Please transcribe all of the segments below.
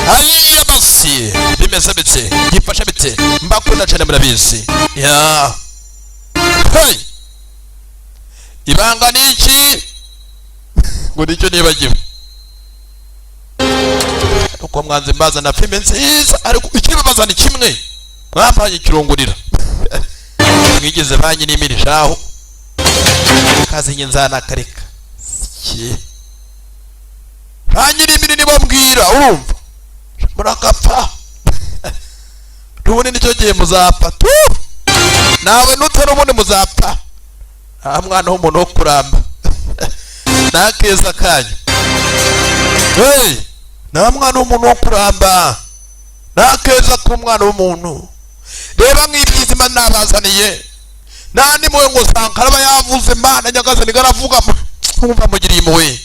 hariya basi bimeze bite gifasha bite mbakunda cyane murabizi ya hey ibanga niki ngo nicyo nibagiwe uko mwanze mbaza na filime nziza ariko ikibabaza ni kimwe mwapanye kirongorira mwigeze banyi n'imirishaho kazi nyinzana kareka banyi n'imiri nibambwira urumva murakapfa tubone nicyo gihe muzapfa tu nawe nutera ubundi muzapfa nta mwana w'umuntu wo kuramba nta keza kanyu hey nta mwana w'umuntu wo kuramba nta keza k'umwana w'umuntu reba nk'ibyizima nabazaniye nta nimwe ngo Sankara yavuze Mana nyagaze nigaravuga mwumva mugiriye impuhwe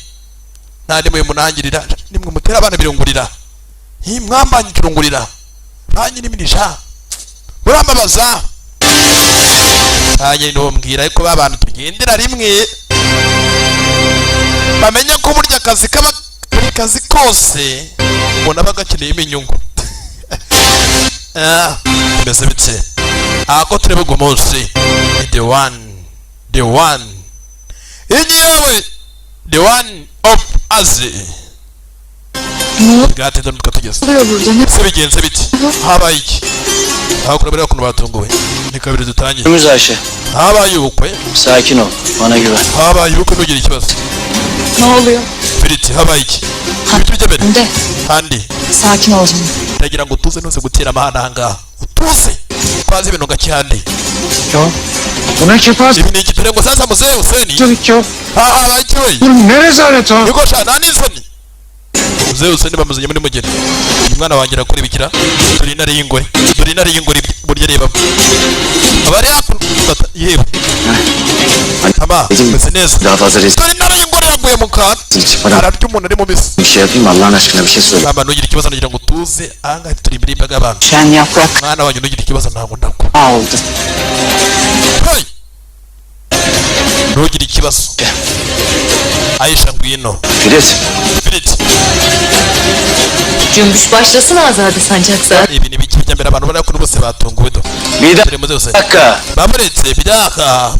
nta nimwe munangirira nimwe mutera abana birungurira mwambanye kirungurira banyi n'imirisha murambabaza banyi ndombwira ariko babana tugendera rimwe bamenye ko burya akazi kose umuntu aba agakeneye inyungu mbese bitse ako turebe ugo munsi the one inyewe the one of us gati ndo tukatugeza se bigenze biti habaye iki aho kurabira ukuntu batunguwe ni kabiri dutangiye Müzaşe habaye ubukwe sakin ol bana güven habaye ubukwe nugira ikibazo Ne oluyor? Biriti habaye iki bituje bere Hande handi sakin ol canım ndagira ngo tuze nose gutera amahana hanga utuze kwazi ibintu gacyande Yo bu ne kefas ibi ni igitore ngo sasa muzee Huseni çocuk yo habaye iki we bu ne rezalet o niko sha nani nsoni muzee Huseni bamuzanye muri mugeni umwana wanjye akora ibikira turi nari y'ingore burya reba abari hapo yewe ama mese neza daha fazla risk turi nari y'ingore yaguye mu kantu ararya umuntu ari mu bisi bir şey yapayım Allah'ın aşkına bir şey söyle aba nugira ikibazo nagira ngo tuze anga turi imbere y'imbaga abantu Şen yaprak mwana wanjye nugira ikibazo ntabwo ndako oldu hey nugira ikibazo Ayşe ngwino Filiz Filit Cümbüş başlasın Azade Sancakzade ibi ni biki byambere abantu bari kuri bose batunguwe do bir turi muze Huseni dakika bamuretse bidaka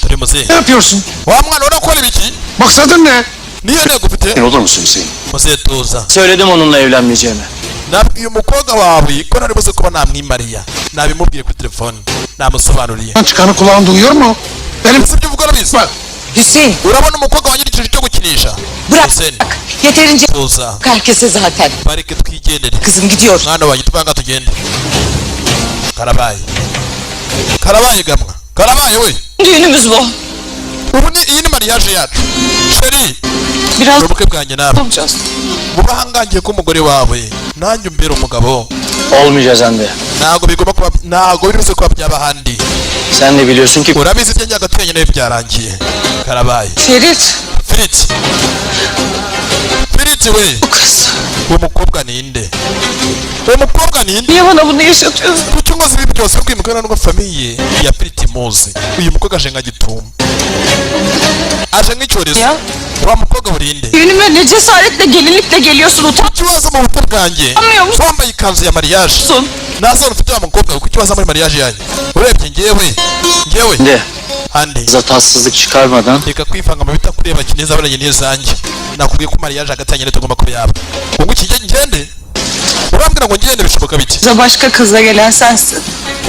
turi muze ne yapıyorsun wa mwana urakora ibiki maksadın ne niyo ntego ufite olur musun Hüseyin muze tuza söyledim onunla evlenmeyeceğimi nabwiye umukobwa wawe ko nari buze kuba namwimariya nabimubwiye kuri telefone namusobanuriye çıkanı kulağın duyuyor mu benim ese ibyo uvuga urabizi bak Hüseyin urabona umukobwa wanjye igiciro cyo gukinisha bırak Huseni yeterince tuza herkese zaten bareke twigendere kızım gidiyor mwana wanjye tuvanga tugende karabaye gamwa karabaye we düğünümüz bu ubu ni iyi ni mariage yacu sheri biraz ubukwe bwanjye nawe olacağız buba hangangiye ko umugore wawe nanjye umbera umugabo olmayacağız Hande ntabwo bigomba kuba ntabwo biri buze kuba byaba ahandi sen de biliyorsun ki urabizi ibyo njyaga twenyine byarangiye karabaye Ferit Filit we bu kız uwo mukobwa ninde niye bana bunu yaşatıyorsun kuki ngozi ibi byose kwimukana n'ubwo famiye ya Filit muzi uyu mukobwa aje nka gitumo aje nk'icyorezo ya wa mukobwa burinde düğünüme ne cesaretle gelinlikle geliyorsun ikibazo mu bukwe bwanjye utanmıyor musun wambaye ikanzu ya mariage nta soni ufite wa mukobwa kuko ikibazo muri mariage yanjye urebye ngewe Hande hande kıza tatsızlık çıkarmadan reka kwivanga mu bitakureba kineza abaranye n'izanjye nakubwiye ko mariage hagati yanjye tugomba kuba yaba ubwo iki ngende urambwira ngo ngende bishoboka biti Kıza başka kızla gelen sensin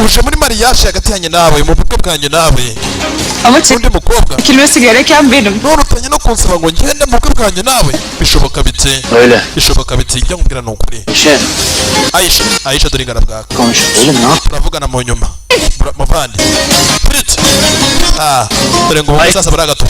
uje muri mariage hagati yanjye nawe mu bukwe bwanjye nawe ama undi mukobwa çekilmesi gereken benim none utanye no kunsaba ngo ngende mu bukwe bwanjye nawe bishoboka biti öyle bishoboka biti ibyo nkubwira ni ukuri şey Ayşe dore ingana bwaka konuş oğlum ne yap turavugana mu nyuma muvandi Filit dore ngo sasa baragato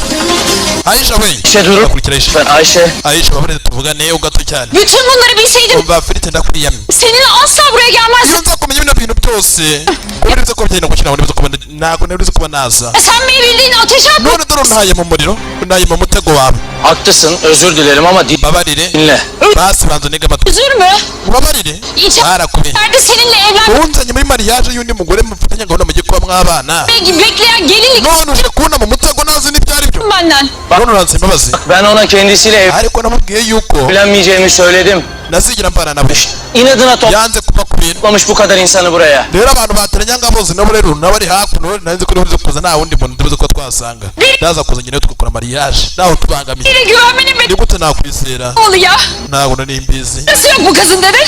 Ayşe we Ayşe dur akurikira Ayşe ben Ayşe babareze tuvugane ugato cyane bütün bunları bilseydim umva Filit ndakuriyamye seninle asla buraya gelmezdim iyo nza kumenya bino bintu byose kuba nibyo ko byenda gukina nibyo ko ntabwo nari kuba naza sen beni bildiğin ateşe atma none dore untaye mu muriro untaye mu mutego wawe haklısın özür dilerim ama babarire dinle basi banza unege amatwi üzülme ubabarire barakubye İçeride seninle evlenmek unzanye muri mariage y'undi mugore mufatanya gahunda mugiye kuba mwabana gibi bekleyen gelinlik none uje kubona mu mutego nazi n'ibyari byo benden none uranze imbabazi ben ona kendisiyle ariko namubwiye yuko evlenmeyeceğimi söyledim nasigira mpana nawe İnadına yanze kuva ku bintu toplamış bu kadar insanı buraya. rero abantu bateranya ngabozi nabo rero nabari hakuno nanze ko uribuze kuza nta wundi muntu ndibuze ko twasanga ndaza kuza nyine tugakora mariage naho tubangamiye Biri güvenmenin ni gute nakwisera oluyor. ntabwo nimbizi Nasıl yok bu kızın dedi.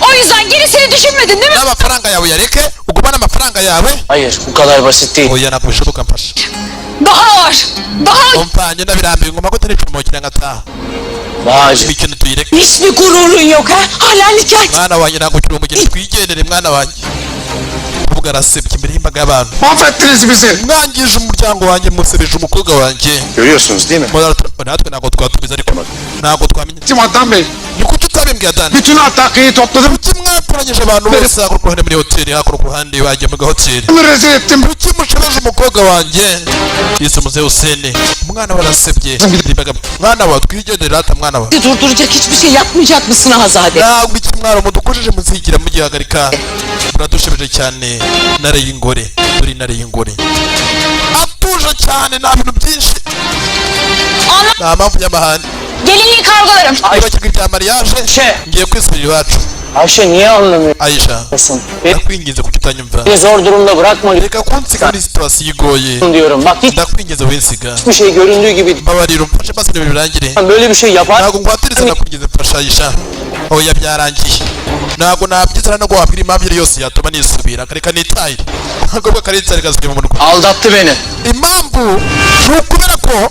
O yüzden gerisini düşünmedin değil mi? n'amafaranga yawe yareke ugumane amafaranga yawe Hayır bu kadar basit değil. oya ntabwo bishoboka mfasha Daha var. Daha umpfanye ndabirambiwe ngoma gute nicumukira ngataha Bağcı. imikino tuyireke Hiç mi gururun yok ha? Hala nikah. mwana wanjye ntabwo ukiri umugeni twigendere mwana wanjye umukobwa arasebye imbere y'imbaga y'abantu Mahvettiniz bizi. mwangije umuryango wanjye musebeje umukobwa wanjye Görüyorsunuz değil mi? natwe ntabwo twatumiza ariko ntabwo twamenye Bizim Adnan Bey. ni kuki utabimbwiye adani Bütün Ataklı'yı topladım. kuki mwatoranyije abantu bose hakuno ku ruhande muri hoteli hakuno ku ruhande wajya mu gahoteli Bunu rezil ettim. kuki mushoboje umukobwa wanjye yise muze Huseni umwana we arasebye mwana wa twigendere rata mwana wa Durduracak hiçbir şey yapmayacak mısın Azade? ntabwo iki mwaro mudukojeje muzigira mugihagarika muradushebeje cyane nare y'ingore turi nare y'ingore atuje cyane nta bintu byinshi nta mpamvu y'amahane gelinliği kargolarım. ibakirwa ibya mariage ngiye kwisubira iwacu Ayşe niye anlamıyorsun? Aisha ndakwinginze kuki utanyumva Beni zor durumda bırakma reka kunsiga muri situwasiyo igoye diyorum. Bak ndakwinginze winsiga hiçbir şey göründüğü gibi mbabarira umfashe maze ibintu birangire böyle bir şey yapar. ntabwo ngwatiriza ndakwinginze mfasha Aisha oya byarangiye ntabwo nabyizana no guhabwira impamvu iyo yose yatuma nisubira kareka nitahire agobwa karitsa rikasubira mu murwa Aldattı beni. impamvu ni ukubera ko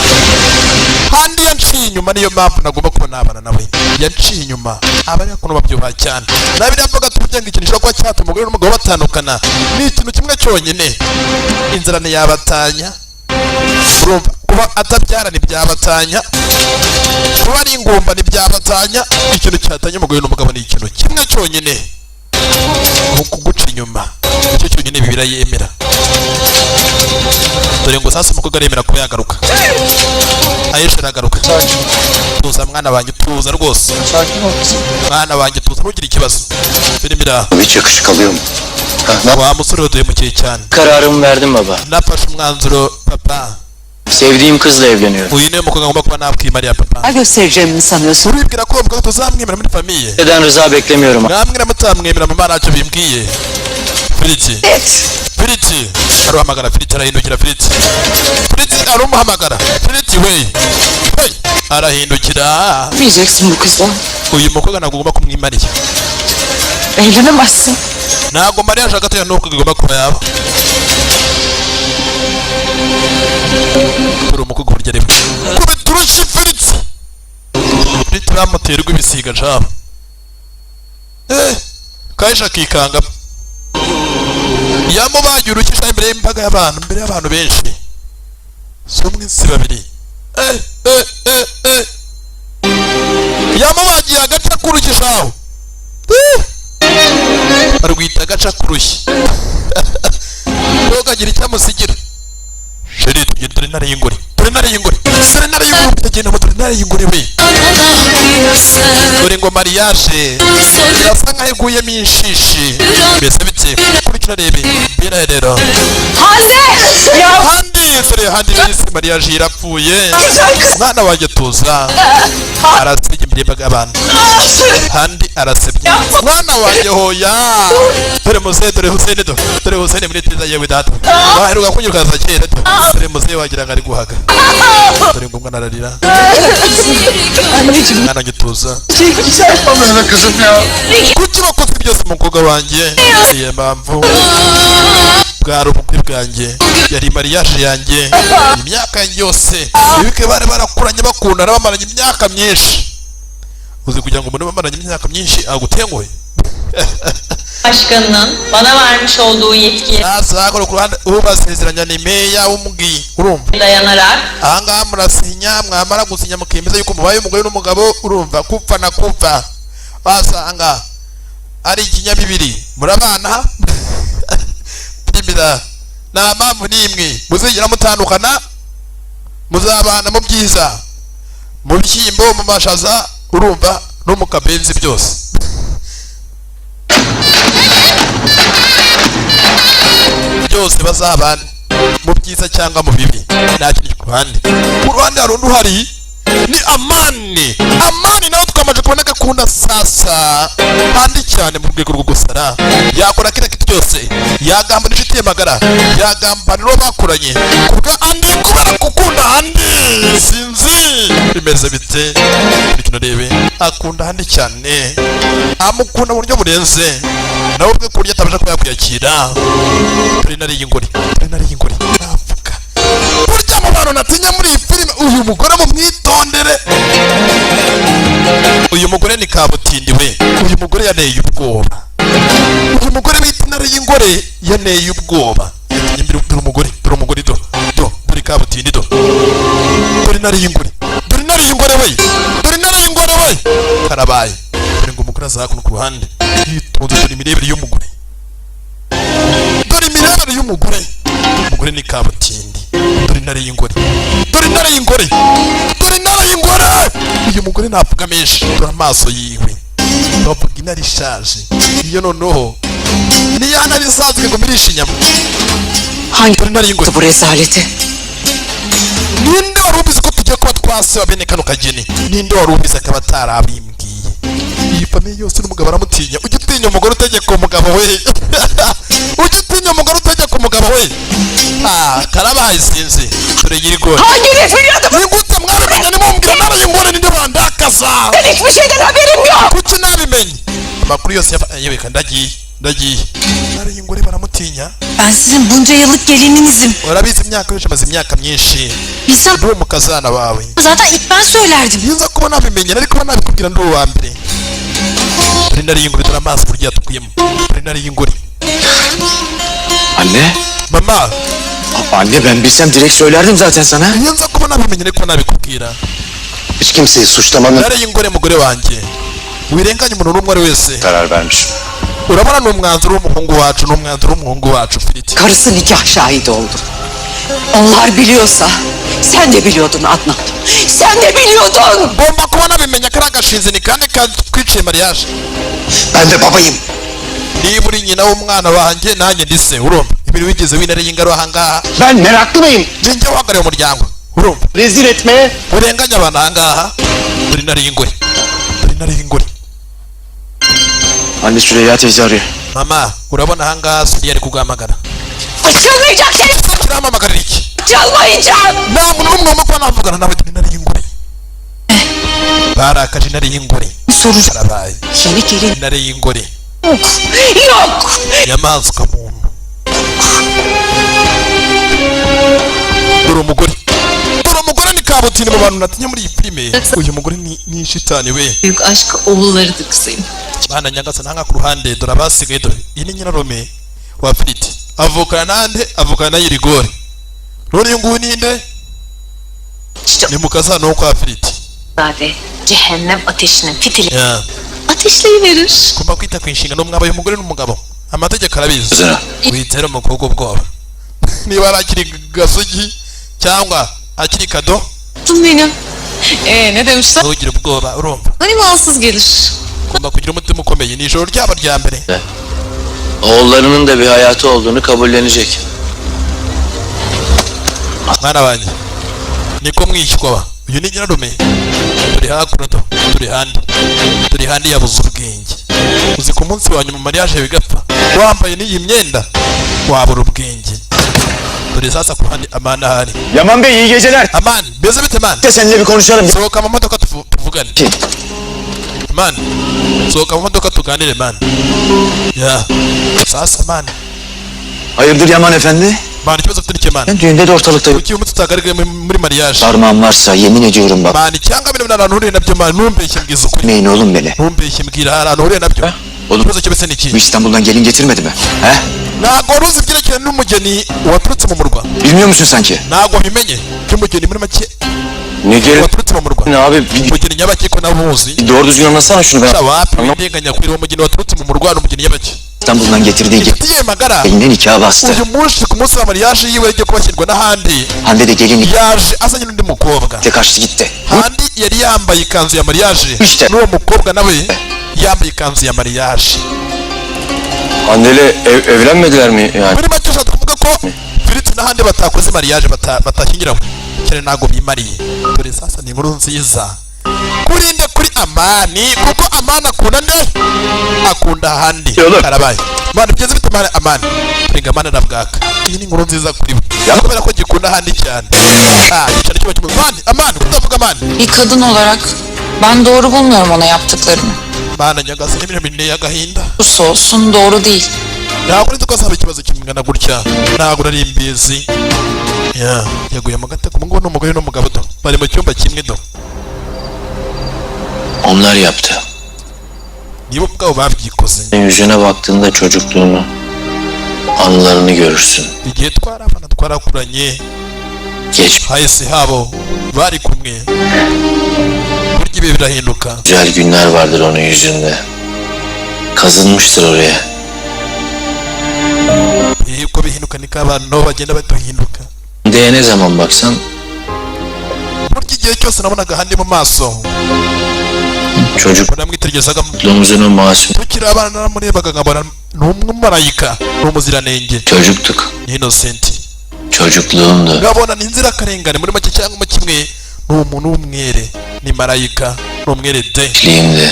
handi yanciye inyuma niyo mpamvu nagomba kuba nabana nawe yanciye inyuma aba ari kuno babyubaha cyane nabiravuga tujya ngo ikintu gishobora kuba cyatuma umugore n'umugabo batandukana ni ikintu kimwe cyonyine inzara ntiyabatanya urumva kuba atabyara ntibyabatanya kuba ari ingumba ntibyabatanya ikintu cyatanya umugore n'umugabo ni ikintu kimwe cyonyine mu kuguca inyuma nicyo cyonyine bibira yemera dore ngo sasa umukobwa aremera kuba yagaruka Aisha aragaruka tuza mwana wanjye tuza rwose mwana wanjye tuza ntugire ikibazo filmira Hiç yakışık alıyor mu? wa musore waduhemukiye cyane Kararımı verdim baba. nafashe umwanzuro papa Sevdiğim kızla evleniyorum. uyu niwe mukobwa ngomba kuba nakwimariya papa Göstereceğimi mi sanıyorsun? uribwira ko mukobwa tuzamwemera muri famiye Neden rıza beklemiyorum? mwamwira mutamwemera mama ntacyo bimbwiye Filiti Filiti aruhamagara Filiti arahindukira Filiti Filiti arumuhamagara Filiti we hey arahindukira Diyeceksin bu kızla. uyu mukobwa ntabwo ugomba kumwimariya Evlenemezsin. ntabwo mariya ashaka atera n'uko igomba kuba yaba uri umukobwa burya rimwe kube turushye Filiti Filiti bamuterwa ibisiga jabo kahisha akikanga yamubagiye urukisha imbere y'imbaga y'abantu imbere y'abantu benshi si umwe si babiri yamubagiye agaca k'urukishaho barwita agaca k'urushyi ntukagira icyo amusigira sheri tugenda dore intare y'ingore dore intare y'ingore dore intare y'ingore utagenda ngo dore intare y'ingore we dore ngo mariage birasa nkaho iguyemo inshishi mbese bike kurikira rebe mbera rero handi dore handi n'isi mariage irapfuye mwana wanjye tuza arasebye imbere y'imbaga y'abantu handi arasebye mwana wanjye hoya dore muze dore Huseni dore Huseni muri tiza yewe data waheruka kunyirukaza kera dore muze wagira ngo ari guhaga dore ngo umwana ararira mwana wanjye tuza Yapamıyorum kızım ya. kuki bakoze byose umukobwa wanjye iyo mpamvu bwari ubukwe bwanjye yari mariage yanjye imyaka yanjye yose ibike bari barakuranye bakundana bamaranye imyaka myinshi uzi kugira ngo umuntu bamaranye imyaka myinshi agutenguhe Başkanının bana vermiş olduğu yetkiye nasa ku ruhande ubasezeranya ni meya w'umubwi urumva dayanarak ahangaha murasinya mwamara gusinya mukemeza yuko mubaye umugore n'umugabo urumva kupfa na kupfa basanga ari ikinyabibiri murabana primira nta mpamvu n'imwe muzigera mutandukana muzabana mu byiza mu bishyimbo mu mashaza urumva no mu kabenzi byose byose bazabana mu byiza cyangwa mu bibi nta kintu ku ruhande hari undi uhari ni amani. Amani nawe twamaze kubona gakunda sasa handi cyane mu rwego rwo gusara, yakora kila kitu cyose, yagambanira inshuti ye magara, yagambanira uwo bakuranye kubwa andi kubera gukunda handi. Sinzi bimeze bite bikino rebe, akunda handi cyane, amukunda mu buryo burenze nawe ubwe kurya atabasha kuba yakwiyakira. Turi nari y'ingori navuga burya mu bantu natinya muri iyi filime, uyu mugore mumwitondere. Uyu mugore ni kabutindi we, uyu mugore yaneye ubwoba, uyu mugore bita intare y'ingore yaneye ubwoba. Dore umugore dore kabutindi dore intare y'ingore, dore intare y'ingore we, dore intare y'ingore we, karabaye. Dore ngo umugore azakuno ku ruhande yitonze, dore imirebere y'umugore, dore imirebere y'umugore. Umugore ni kabutindi, dore intare y'ingore, dore intare y'ingore, dore intare y'ingore. Uyu mugore navuga menshi, dore amaso yiwe, bavuga intare ishaje iyo noneho niyo ntare isanzwe ngo mirishe inyama. Dore intare y'ingore. Bu rezaleti. Ninde wari ubizi ko tugiye kuba twaseba bene kano kageni? Ninde wari ubizi akaba atarabimbwiye? Iyi famiye yose n'umugabo aramutinya. Ujya utinya umugore utegeka umugabo we. Ujya utinya umugore utegeka umugabo we. Karabaye sinzi. Dore yirigore. Hangi referadım? Ni gute mwaramenye nimumbwira intare y'ingore ninde bandakaza? Ben hiçbir şeyden haberim yok. Kuki nabimenye? Amakuru yose yebeka ndagiye. Intare y'ingore baramutinya. Ben sizin bunca yıllık gelininizim. Urabizi imyaka yose, amaze imyaka myinshi. Bilsem Ndi umukazana wawe. zaten ilk ben söylerdim. Niza kuba nabimenye ariko kuba nabikubwira ndi uwa mbere. Dore intare y'ingore, dore amaso burya yatukuyemo. Dore intare y'ingore. Anne. Mama, Anne ben bilsem direkt söylerdim zaten sana. niza kuba nabimenye ariko kuba nabikubwira. Hiç kimseyi suçlamanın Intare y'ingore mugore wanjye, wirenganya umuntu n'umwe ari wese. karar vermişim. Urabona ni umwanzuro w'umuhungu wacu, ni umwanzuro w'umuhungu wacu Filiti. Karısı nikah şahidi oldu. Onlar biliyorsa sen de biliyordun Adnan. Sen de biliyordun. Ngomba kuba nabimenye ko ari agashinzi ni kandi twiciye mariage. Ben de babayım. Niba uri nyina w'umwana wanjye nanjye ndi se, urumva ibintu wigeze w'intare y'ingore ahangaha. Ben meraklı mıyım? Ninjye uhagarariye umuryango, urumva Rezil etmeye. urenganya abantu ahangaha. Dore intare y'ingore, dore intare y'ingore. Anne Süreyya teyze arıyor. Mama, urabona ahangaha Suriye ari kuguhamagara. Açılmayacak şey. Kirampamagarira iki? Çalmayacağım. Nta muntu n'umwe wumva ko navugana nawe. Dore intare y'ingore, barakaje intare y'ingore. Soru. Karabaye Yeni gelin intare y'ingore, yok. nyamaswa muntu. Dore umugore, dore umugore ni kabutindi mu bantu natinya muri iyi filime. Uyu mugore ni shitani we. Büyük aşk oğullarıdı kızım. Bana nyagasa nanga ku ruhande, dore abasigaye dore. Iyi ni nyirarume wa Filiti, avukana nande? Avukana na Yirigore. None uyu nguyu ninde? Ni mukazana wo kwa Filiti. Zade cehennem ateşinin fitili. Ya, Ateşleyiverir. kumba kwita ku inshingano mwaba y'umugore n'umugabo, amategeko arabizi. Zara. Witera umukobwa ubwoba. Niba ari akiri gasogi cyangwa akiri kado, Tutun benim. Ne demişler? ntugire ubwoba, urumva Hani malsız gelir. ugomba kugira umutima ukomeye. Ni ijoro ryaba rya mbere. Oğullarının da bir hayatı olduğunu kabullenecek. Mwana wanjye niko mwishywa. Uyu ni nyirarume, turi hakuno turi handi yabuze ubwenge. Uzi ku munsi wa nyuma mariage bigapfa, wambaye n'iyi myenda wabura ubwenge. Dore sasa ku handi Amani ahari. Yaman Bey iyi geceler. Amani, beze bite man? De seninle bir konuşalım. Sohoka mu modoka tuvugane. Man, sohoka mu modoka tuganire man. Ya, sasa man. Hayırdır Yaman Efendi? Man, ikibazo ufite n'iki man? Ben düğünde de ortalıktayım. Kuki umutse utagaragaye muri mariage? Parmağım varsa yemin ediyorum bak. Man, cyangwa bino bintu nturiye nabyo man, ntumbeshye mbwiza ukuri. Meyin oğlum beni. Ntumbeshye mbwira hari ahantu nturiye nabyo. Oğlum Ikibazo cyose ni iki? bu İstanbul'dan gelin getirmedi mi? He? Ntabwo wari uzi ibyerekeranye n'umugeni waturutse mu murwa? Bilmiyor musun sanki? Ntabwo wabimenye ko umugeni muri make Ne gelin? waturutse mu murwa? Ne abi? Umugeni nyabaki ko nawe uzi? Doğru düzgün anlatsana şunu ben. Wapi windenganya kwira umugeni waturutse mu murwa n'umugeni nyabaki? İstanbul'dan getirdiği gibi Inshuti ye magara eline nikah bastı. uyu munsi ku munsi wa mariage yiwe yagiye kubashyirwa n'ahandi, Hande de gelin yaje azanye n'undi mukobwa. de kaçtı gitti. Handi yari yambaye ikanzu ya mariage, İşte. n'uwo mukobwa nawe yambaye ikanzu ya mariage. Hande'yle evlenmediler mi yani? Muri make ushaka kuvuga ko Filiti n'ahandi batakoze mariage, batashyingiranywe. cyane ntago bimariye. Dore sasa ni inkuru nziza kurinde kuri Amani, kuko Amani akunda nde? Akunda ahandi karabaye. Mwana bigeze bituma Amani kuringa Amani arabwaka. Iyi ni inkuru nziza kuri we kubera ko gikunda ahandi cyane. Cyane cyo bakimwe Amani utavuga Amani. Bir kadın olarak ben doğru bulmuyorum ona yaptıklarını. Mana nyagasi n'ibintu y'agahinda. Olursa olsun doğru değil. Ntabwo nzi ko azaba ikibazo kimwe na gutya. Ntabwo nari imbizi. Yaguye mu gateko ngo n'umugore n'umugabo do bari mu cyumba kimwe do. Onlar yaptı. Niba ubwabo babyikoze. Yüzüne baktığında çocukluğunu, anılarını görürsün. Igihe twarabana twarakuranye. Geç Hahise habo bari kumwe. Burya ibi birahinduka. güzel günler vardır onun yüzünde. Kazınmıştır oraya. Uko bihinduka niko abantu nabo bagenda baduhinduka. Deye ne zaman baksan Burya igihe cyose nabonaga ahandi mu maso. çocuk Namwitegerezaga mutluluğumuzun masum. tukiri abana naramurebaga nkabona ni umumarayika ni umuziranenge Çocuktuk. ni innocent. Çocukluğumdu. Ngabona ni inzirakarengane muri make cyangwa mu kimwe ni umuntu w'umwere ni marayika ni umwere de. Gençliğimdi.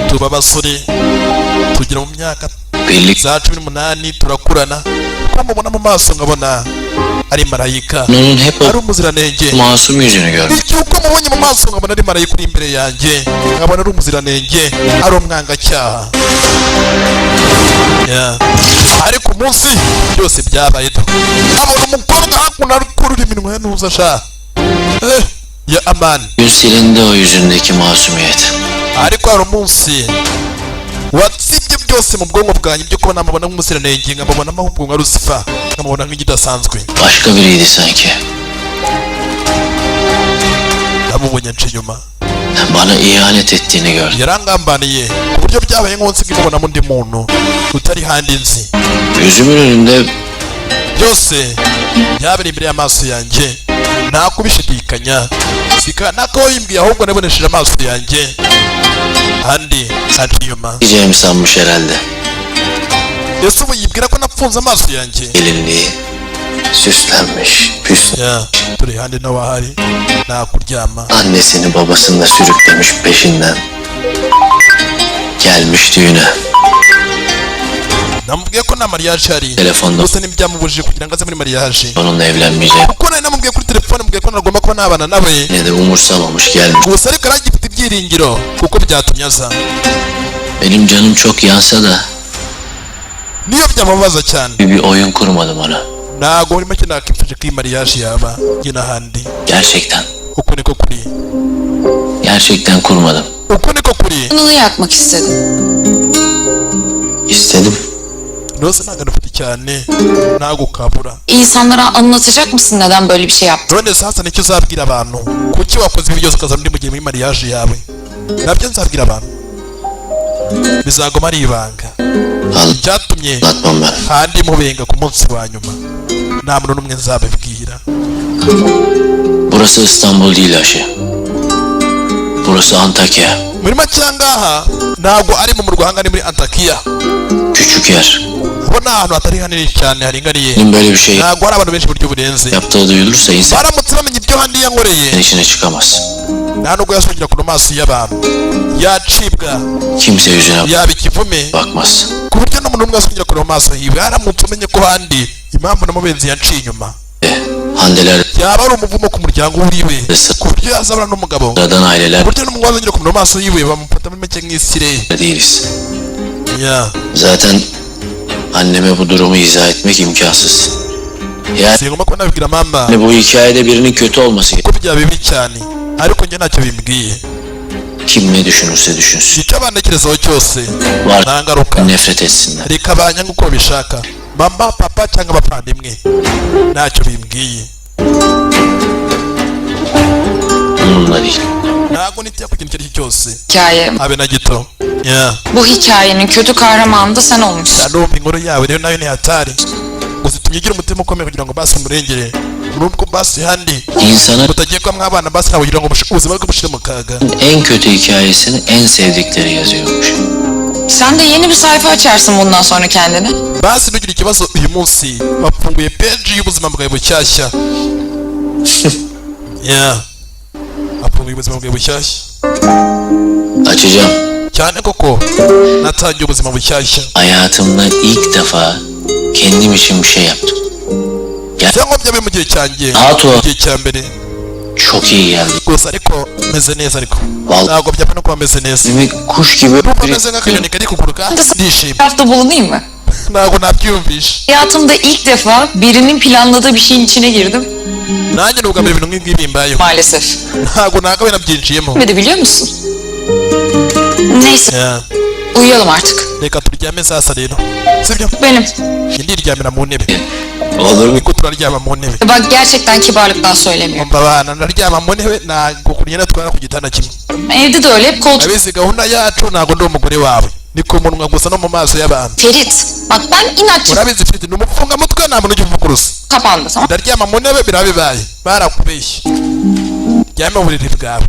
Tuba abasore tugera mu myaka Birlik za 18 turakurana ko mubona mu maso nkabona ari marayika onun hep ari o umuziranenge. masum yüzünü gördüm. Bityo uko mubonye mu maso nkabona ari marayika uri imbere yanjye nkabona ari umuziranenge ari umwangacyaha. Ariko umunsi byose byabaye do abona umukobwa hakuno ari kurura iminwa ya ntuza sha ya Amani. Gün silindi o yüzündeki masumiyet. Ariko hari umunsi watsibye byose mu bwonko bwanjye byo kubona amabona nk'umuziranenge nkababona ahubwo nka Lucifer nkamubona nk'igidasanzwe. Başka biriydi sanki. Namubonye nce inyuma Bana ihanet ettiğini gördüm. yarangambaniye ku buryo byabaye nk'umunsi nkimubonamo undi muntu utari handi nzi. Gözümün önünde Byose byabereye imbere y'amaso yanjye nta kubishidikanya nakabimbwiye ahubwo nabonesheje amaso yanjye andi aca inyuma. gideceğimi sanmış herhalde. Ese ubu yibwira ko napfunze amaso yanjye? Gelinliği süslenmiş, püslenmiş. Turi handi nawe ahari nakuryama. Annesini babasını da sürüklemiş peşinden. Gelmiş düğüne. Namubwiye ko nta mariage hari Telefonda gusa ntibyamubujije kugira ngo aze muri mariage onunla evlenmeyeceğim. kuko nari namubwiye kuri telefone mubwiye ko nagomba kuba nabana nawe Yine de umursamamış gelmiş. gusa ariko aragifite ibyiringiro kuko byatumye aza. Benim canım çok yansa da Niyo byamubaza cyane bir oyun kurmadım ona. ntago muri make nakifuje ko iyi mariage yaba njye n'ahandi. Gerçekten. Uko niko kuri. Gerçekten kurmadım. Uko niko kuri. Canını yakmak istedim. İstedim. Rose ntago anafite cyane ntago kabura. İnsanlara anlatacak mısın neden böyle bir şey yaptın? None sasa nicyo uzabwira abantu kuki wakoze ibi byose ukaza muri mugihe muri mariage yawe? Nabyo nzabwira abantu bizagoma ari ibanga. Icyatumye Anlatmam ben. handi mubenga ku munsi wa nyuma nta muntu n'umwe nzabibwira. Burası İstanbul değil Ayşe. Burası Antakya. Muri make ahangaha ntabwo ari mu murwa hangana muri Antakiya. Küçük yer. Abo ni ahantu hatari hanini cyane haringaniye. Benim böyle bir şey Ntabwo hari abantu benshi buryo burenze. yaptığı duyulursa insan Baramutse bamenye ibyo handi yankoreye içine çıkamaz. nta nubwo yasongera ku maso y'abantu yacibwa Kimse yüzüne yaba ikivume bakmaz. ku buryo n'umuntu umwe asongera ku maso hiwe. Haramutse umenye ko handi impamvu namubenzi yanciye inyuma Handeler yaba ari umuvumo ku muryango uriwe ku buryo yazabana n'umugabo sıradan aileler ku buryo n'umugabo azongera ku maso yiwe bamufata muri make nk'isire. değiliz. Ya Zaten anneme bu durumu izah etmek imkansız. Yani singomba kuba nabibwira mama bu hikayede birinin kötü olması kuko byaba bibi cyane ariko njye ntacyo bimbwiye. kim ne düşünürse düşünsün. icyo abantekerezaho cyose Var nta ngaruka nefret etsinler. reka banyanga uko babishaka mama papa cyangwa abavandimwe ntacyo bimbwiye. Onunla değil. Ntabwo nitiye ku kintu icyo ari cyo cyose Hikaye. habe na gito. Ya Bu hikayenin kötü kahramanı da sen olmuşsun. ndumva inkuru yawe rero nayo ni hatari gusa itumye ugira umutima ukomeye kugira ngo basi umurengere nubwo basi handi İnsana mutagiye kuba mwabana basi nawe kugira ngo ubuzima bwe bushire mu kaga. en kötü hikayesini en sevdikleri yazıyormuş. Sen de yeni bir sayfa açarsın bundan sonra kendine. Basi ntugire ikibazo uyu munsi bafunguye peji y'ubuzima bwawe bushyashya ya afunguye ubuzima bwe bushyashya Açacağım. cyane koko natangiye ubuzima bushyashya Hayatımda ilk defa kendim için bir şey yaptım. cyangwa byabaye mu gihe cyanjye Rahat ol. mu gihe cya mbere Çok iyi geldi. gusa ariko meze neza ariko Vallahi. ntabwo byapfa no kuba meze neza Demek kuş gibi numva meze nk'akanyoni kari kuguruka ndishimye Hafta bulunayım mı? ntabwo nabyiyumvisha Hayatımda ilk defa birinin planladığı bir şeyin içine girdim. nanjye ni ubwa mbere ibintu nk'ibi bimbayeho Maalesef. ntabwo nakabaye nabyinjiyemo Bilmedi biliyor musun? Neyse Ya, uyuyalım artık. reka turyame sasa rero sibyo Benim. ndiryamira mu ntebe olur mu? niko turaryama mu ntebe Bak gerçekten kibarlıktan söylemiyorum. umva abana ndaryama mu ntebe ntabwo kunyana twara ku gitanda kimwe Evde de öyle hep koltuk. abizi gahunda yacu ntabwo ndi umugore wawe ni ku munwa gusa no mu maso y'abantu Ferit bak ben inatçı urabizi mfite ni umupfungamutwe nta muntu ujya uvuguruza kapandı tamam. ndaryama mu ntebe biraba bibaye barakubeshye ryame mu buriri bwawe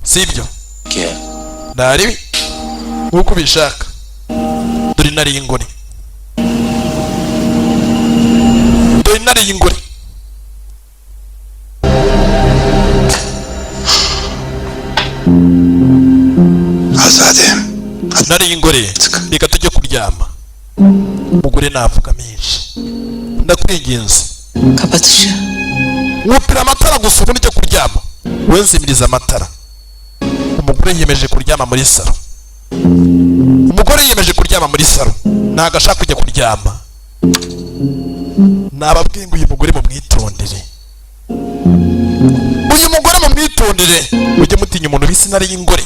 sibyo Ya. ntaribi nk'uko ubishaka dore intare y'ingore dore intare y'ingore Azade. intare y'ingore reka tujye kuryama umugore navuga menshi ndakwinginze Kapat ışığı. wupira amatara gusa ubundi ujya kuryama wenzimiriza amatara umugore yiyemeje kuryama muri saro umugore yiyemeje kuryama muri saro ntabwo ashaka kujya kuryama nababwiye ngo uyu mugore mumwitondere uyu mugore mumwitondere mujye mutinya umuntu bise intare y'ingore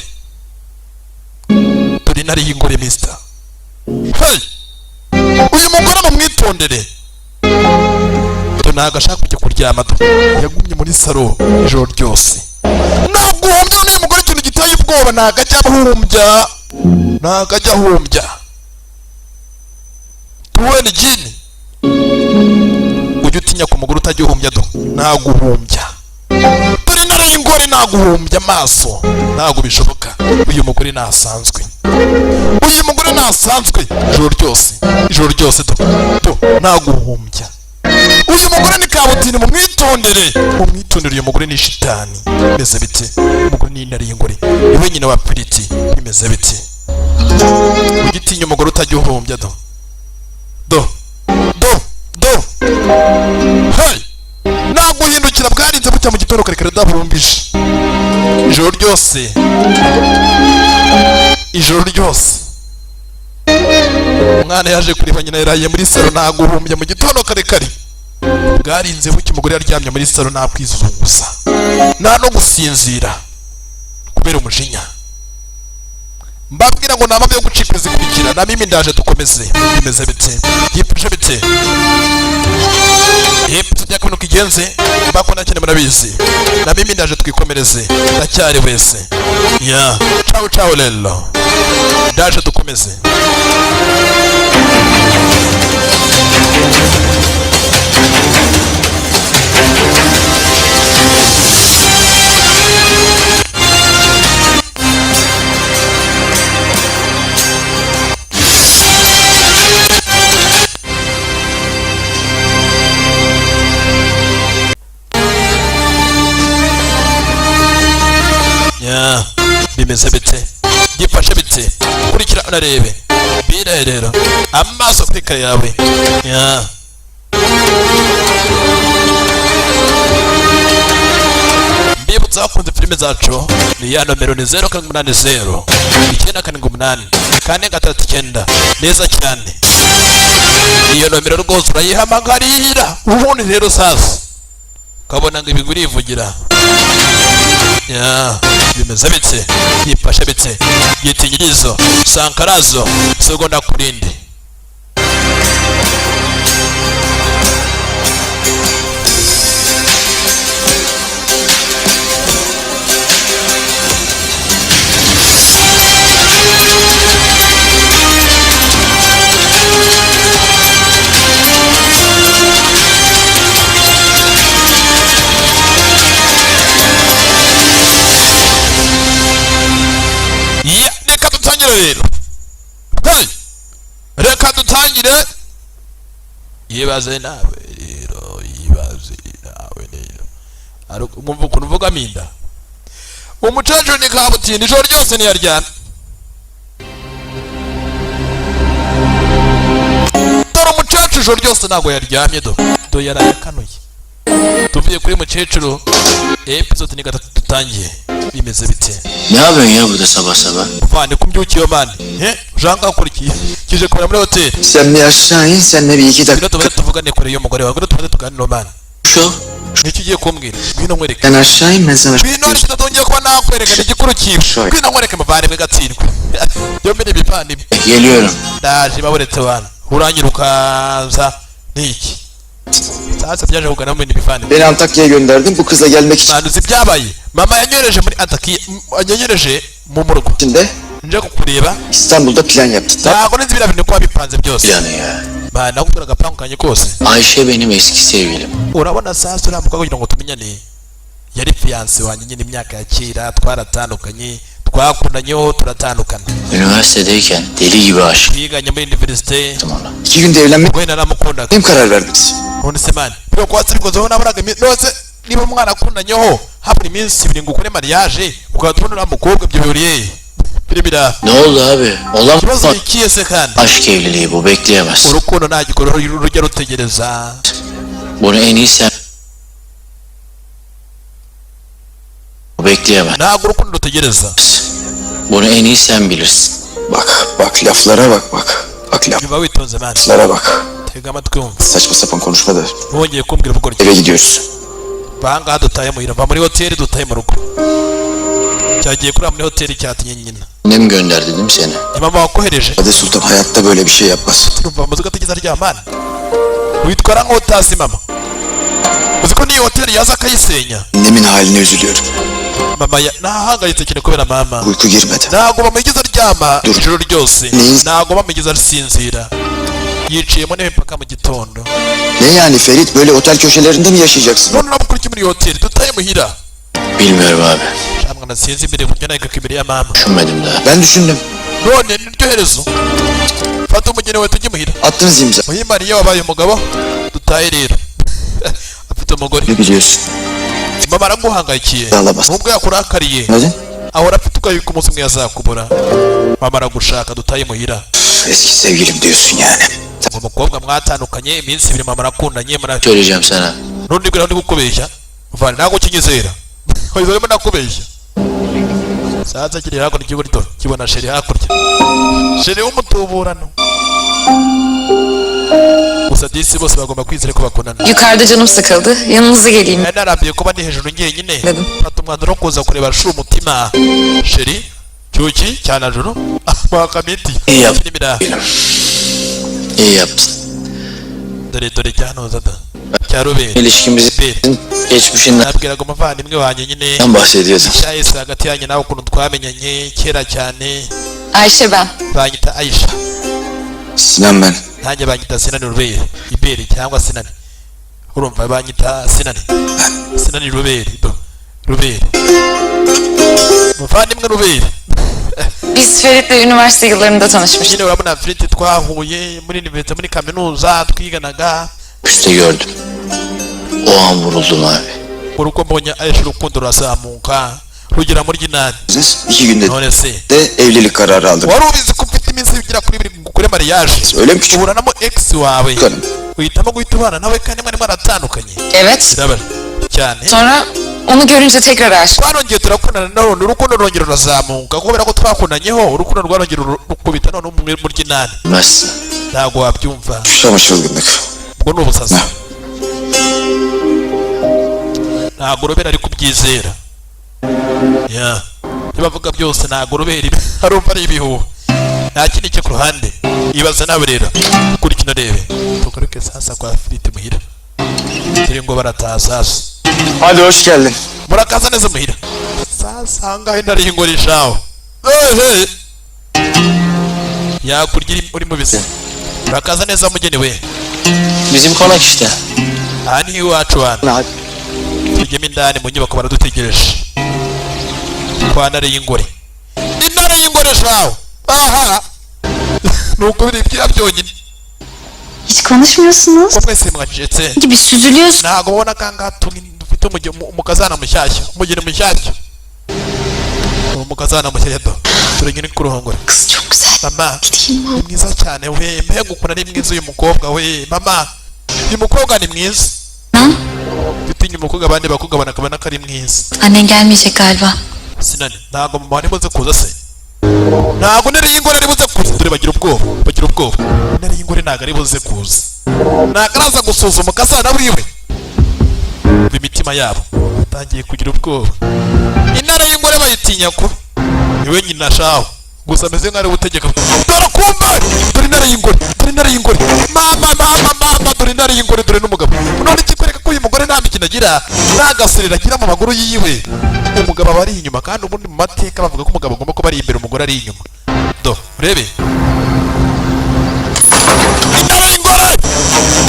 dore intare y'ingore mister hey uyu mugore mumwitondere ntabwo ashaka kujya kuryama yagumye muri saro ijoro ryose ntabwo uhumbya n'uyu mugore ikintu giteye ubwoba ntabwo ajya ahumbya ntabwo ajya ahumbya tuwene jini ujya utinya ku mugore utajya uhumbya do ntabwo uhumbya dore intare y'ingore ntabwo uhumbya amaso ntabwo bishoboka uyu mugore ntasanzwe uyu mugore ntasanzwe ijoro ryose do ntabwo uhumbya uyu mugore ni kabutini mumwitondere uyu mugore ni shitani bimeze bite umugore ni intare y'ingore niwe nyina wa piriti bimeze bite ugitinya umugore utajya uhumbya do hey ntabwo uhindukira bwarinze bucya mu gitondo kare kare udahumbije ijoro ryose umwana yaje kureba nyina yaraye muri salo ntabwo uhumbya mu gitondo kare kare bwarinze bucya umugore yaryamye muri salo nta kwizunguza nta no gusinzira kubera umujinya mbabwira ngo nta yo gucika zikurikira na mimi ndaje dukomeze bimeze bite yipfuje bite tujya kubona uko igenze mbako nakene murabizi na mimi ndaje twikomereze ndacyari wese ya ciao lelo ndaje dukomeze bimeze bite gifashe bite kurikira unarebe bire rero amaso kuri kare yawe mbibutsa bakunze filime zacu ni ya nomero ni 0780 978 439 neza cyane iyo nomero rwose urayihamagarira ubundi rero sasa ukabona ngo ibigwi irivugira bimeze bite yifashe bite yitinyirizo sankarazo segonda kurindi rero hey reka dutangire yibaze nawe rero umva ukuntu uvuga minda. Umukecuru ni kabutindi ijoro ryose ntiyaryamye. Dore umukecuru ijoro ryose ntabwo yaryamye do yaraye akanuye. Tuvuye kuri mukecuru episode ni gatatu tutangiye. Bimeze bite? Ne yapıyorsun ya burada sabah sabah? Vane kumbyukiye mani. Ujanga gukora iki? Kije kubera muri hotel. Sen bir aşağı in, seninle bir iki Bino dakika. tubare tuvugane kure y'umugore wawe. Bino tubare tuganire mani. Şu. Niki ugiye kumbwira? Bino nkwereke. Sen aşağı in, ben sana... Bino ariko tutongeye kuba nakwerekana igikuru kiwe. Bino nkwereke muvandimwe gatsindwe. Yombi ni ibivandimwe. Geliyorum. Ndaje baburetse wana. Uranyirukanza niki? Sasa byaje kugana mu bindi bivandimwe. Beni Antakya'ya gönderdim bu kıza gelmek için. Banduzi byabaye. Mama yanyoreje muri Antakiya, yanyoreje mu murgo. Şimdi Nje kukureba. İstanbul'da plan yaptık. Ntabwo nzi biriya bintu kuba bipanze byose. Planı ya. Bana nakubwira agapangu kanye kose. Ayşe benim eski sevgilim. Urabona sasa uriya mukobwa kugira ngo tumenyane yari fiyanse wanjye nyine imyaka ya kera twaratandukanye twakundanyeho turatandukana. Üniversitedeyken deli gibi aşık. Twiganye muri universite. Ona. 2 günde evlenmek We naramukundaga. benim karar verdiniz. None se mani byo kwatsi bikozeho nabonaga nose niba umwana akundanyeho habura iminsi 2 ngo ukore mariage ukatubona uriya mukobwa ibyo bihuriye birimira. Ne oldu abi? Olamaz. Ikibazo ikiye se kandi Aşk evliliği bu, bekleyemez. urukundo nta gikorwa rujya rutegereza. Bunu en iyi sen... Bu bekleyemez. Ntabwo urukundo rutegereza. Bunu en iyi sen bilirsin. Bak laflara bak. Bak Nyuma witonze mani. laflara bak. Tega amatwi wumva. Saçma sapan konuşma da. Wongeye kumbwira ubwo Eve gidiyoruz. bangaha dutaye muhira va muri hoteli dutaye mu rugo. Cyagiye kuri muri hoteli cyatinye nyina. Annem gönderdi değil mi seni? Mama wakohereje. Hadi Sultan hayatta böyle bir şey yapmaz. Urumva amaze ugategeza aryamana. Witwara nk'utazi mama. Uzi ko niyo hoteli yaza akayisenya. Annemin haline üzülüyorum. Mama nahangayitse cyane kubera mama. Uyku girmedi. Ntabwo bamugeza aryama Dur. ijoro ryose. Neyiz? Ntabwo bamugeza arisinzira. Yiciyemo ntebe mpaka mu gitondo. Ne yani Ferit, böyle otel köşelerinde mi yaşayacaksın? None urabukora iki muri iyo hoteli dutaye muhira. Bilmiyorum abi. Shamwana sinzi imbere buryo nayo imbere ya mama. Düşünmedim daha. Ben düşündüm. None niryo herezo. Fata umugeni wawe tujye muhira. Attınız imza. Muhimbariye wabaye umugabo dutaye rero. Afite umugore. Ne biliyorsun? Mama araguhangayikiye. Alamaz. Nubwo yakurakariye. Hadi. Ahora afite ukayuka umunsi umwe yazakubura. Mama aragushaka dutaye muhira. Eski sevgilim diyorsun yani. Umukobwa mwatandukanye iminsi 2 mama arakundanye Söyleyeceğim sana. Nundi gura ndi gukubeshya. Vana ntago kinyizera. Hoyizemo nakubeshya. Sasa kiri hakurya ikiburito kibona sheri hakurya. Sheri w'umutuburano. Gusa disi bose bagomba kwizera ko bakundana. Yukarıda canım sıkıldı. Yanınıza geleyim Narabiye kuba ndi hejuru njyenyine. dedim. Fata umwanzuro wo kuza kureba shuri umutima. Sheri cyuki cyanajuru mwakamiti. İyi yap. Nimira. İyi yaptın. Dore cyanoza da. Cyarubere. İlişkimizin geçmişinden Nabwiraga umuvandimwe wanjye nyine. bahsediyordun. Cyahise hagati yanjye nawe ukuntu twamenyanye kera cyane. Ayşe ben. Banyita Aisha. Sinan ben. Nanjye banyita Sinani Rubere. Ibere cyangwa Sinani. Urumva banyita Sinani. Sinani Rubere. Rubere. Muvandimwe Rubere. Biz Ferit'le üniversite yıllarında tanışmıştık. Nyine urabona Fred twahuye muri universite muri kaminuza twiganaga. Üste gördüm. O an vuruldum abi. Uruko mbonye Aisha urukundo rurazamuka. Rugera muri ginani. 2 günde None se. de evlilik kararı aldım. Wari ubizi ko ufite iminsi igera kuri 2 gukora mariage. Öyle mi küçük Uburanamo ex wawe. karım? Uhitamo guhita ubana nawe kandi mwari mwaratandukanye. Evet. Birabara cyane. Sonra onu görünce tekrar aşık. Twarongeye turakundana none urukundo rwongera rurazamuka kubera ko twakundanyeho urukundo rwarongera rukubita none muri ginani. Bilmezsin. Ntabwo wabyumva. Ama çılgınlık. Ubwo ni ubusazi. Ntabwo Robert ari kubyizera. Ya. Nibavuga byose ntabwo Robert arumva ari ibihuha. Nta kindi cyo ku ruhande. Ibaza nawe rero. Kuri kino rebe. Tugaruke sasa kwa Frit muhira. Turi ngo barataha sasa. Hadi hoş geldin. Murakaza neza muhira. Sasa ngahe ndari ngorishaho. Hey. Ya kurya uri mu bise. Murakaza neza mugeni we. Bizim konak işte. Aha ni iwacu wana. Hadi. Tujyemo indani mu nyubako baradutegereje. Kwa ntare y'ingore. Intare y'ingore shaho. Aha. Nuko biri bya byonyine. Hiç konuşmuyorsunuz. Ko mwese mwacetse. Gibi süzülüyorsun. Ntabwo ubona kangaha dufite ufite umukazana mushyashya umugeni mushyashya umukazana mushyashya do dore nyine kuruhongora Kız çok güzel. mama Gideyim mi? ni mwiza cyane we mbega ukuntu ari mwiza uyu mukobwa we mama uyu mukobwa ni mwiza Ha? bitinya umukobwa abandi bakobwa banakabona ko ari mwiza Annen gelmeyecek galiba. sinani ntabwo mama wari buze kuza se ntabwo nari y'ingore ari buze kuza dore bagira ubwoba nari y'ingore ntabwo ari buze kuza ntabwo araza gusuzuma umukazana wiwe imitima yabo batangiye kugira ubwoba intara y'ingore bayitinya ko niwe nyina shaho gusa ameze nk'ari gutegeka dore kumva dore intare y'ingore mama dore intare y'ingore dore n'umugabo none ikikwereka ko uyu mugore nta mikino agira nta gaserera agira mu maguru yiwe umugabo aba ari inyuma kandi ubundi mu mateka bavuga ko umugabo agomba kuba ari imbere umugore ari inyuma do urebe intare y'ingore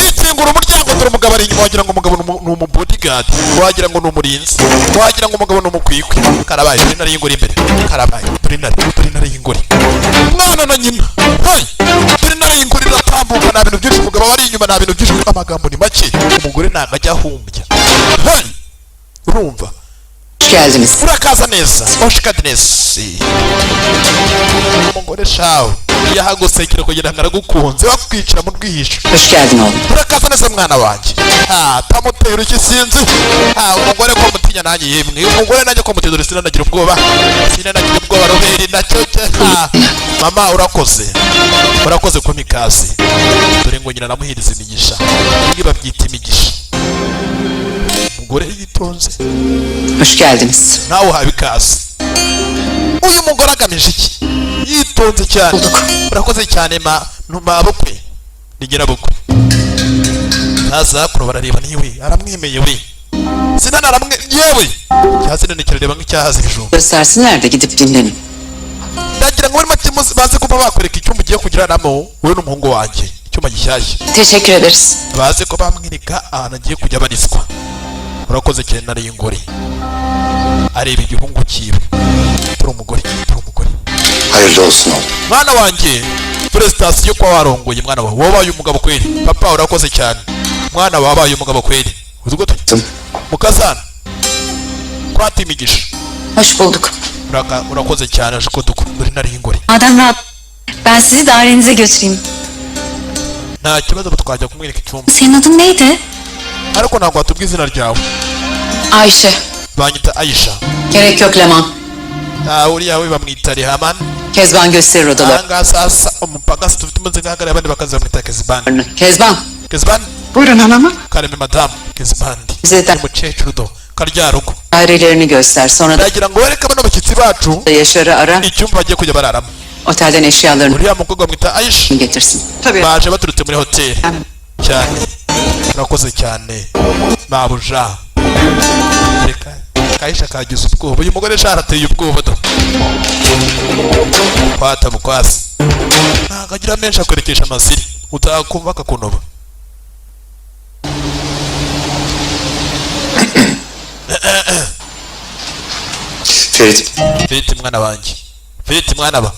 ikingura umuryango dore umugabo ari inyuma wagira ngo umugabo ni umubodyguard wagira ngo ni umurinzi wagira ngo umugabo ni umukwikwi karabaye dore intare y'ingore imbere karabaye dore intare y'ingore umwana na nyina hey dore intare y'ingore iratambuka nta bintu byinshi umugabo ari inyuma nta bintu byinshi amagambo ni make umugore ntabwo ajya ahumbya hey urumva Hoş geldiniz. urakaza neza hoş geldiniz umugore shawe yahagusekera kugira ngo aragukunze wakwicira mu rwihisho Hoş geldin oğlum. urakaza neza mwana wanjye tamutera iki sinzi umugore ko mutinya nanjye yemwe umugore nanjye ko muteza sinanagira ubwoba roberi nacyo mama urakoze ku mikasi dore ngo nyina namuhiriza imigisha ibi babyita imigisha umugore yitonze Hoş geldiniz. nawe uhawe ikaze uyu mugore agamije iki yitonze cyane urakoze cyane mabukwe ni nyirabukwe ntazakuru barareba niwe aramwemeye we sinana yewe cyazina kirareba nk'icyahaze ibijumba Göstersinler de gidip dinlenin. ndagira ngo muri make baze kuba bakwereka icyumba ugiye kugiranamo wowe n'umuhungu wanjye icyumba gishyashya Teşekkür ederiz. baze ko bamwereka ahantu agiye kujya abarizwa urakoze cyane nari y'ingore areba igihungu cyiwe turi umugore Hayırlı olsun oğlum. mwana wanjye dore sitasiyo kwa warongoye mwana wawe wabaye umugabo kweli papa urakoze cyane mwana wabaye umugabo kweli uzi gute mukazana kwata imigisha Hoş bulduk. urakoze cyane aje dore nari y'ingore Madem rahat. Ben sizi dairenize götüreyim. nta kibazo twajya kumwereka icyumba Senin adın neydi? ariko ntabwo watubwa izina ryawe Ayşe. banyita Ayşe Gerek yok Leman. uriya we bamwita Rehaman Kezban gösterir odaları. ahangaha sasa umupagasi dufite umuze nk'ahagarariye abandi bakaza bamwita Kezban Kezban. Buyurun hanımım. kareme madamu Kezbandi Bize de umukecuru do karya rugo dairelerini göster. Sonra da ndagira ngo wereke bano bashyitsi bacu Yaşar'ı ara. icyumba bagiye kujya bararamo Otelden eşyalarını uriya mukobwa bamwita Ayşe getirsin. baje baturutse muri hoteli cyane urakoze cyane mabuja reka Ayşe kagize ubwoba uyu mugore sharateye ubwoba do kwata mukwasi ntabwo agira menshi akwerekesha amasiri utakumva akakunoba Ferit mwana wanjye Ferit mwana ba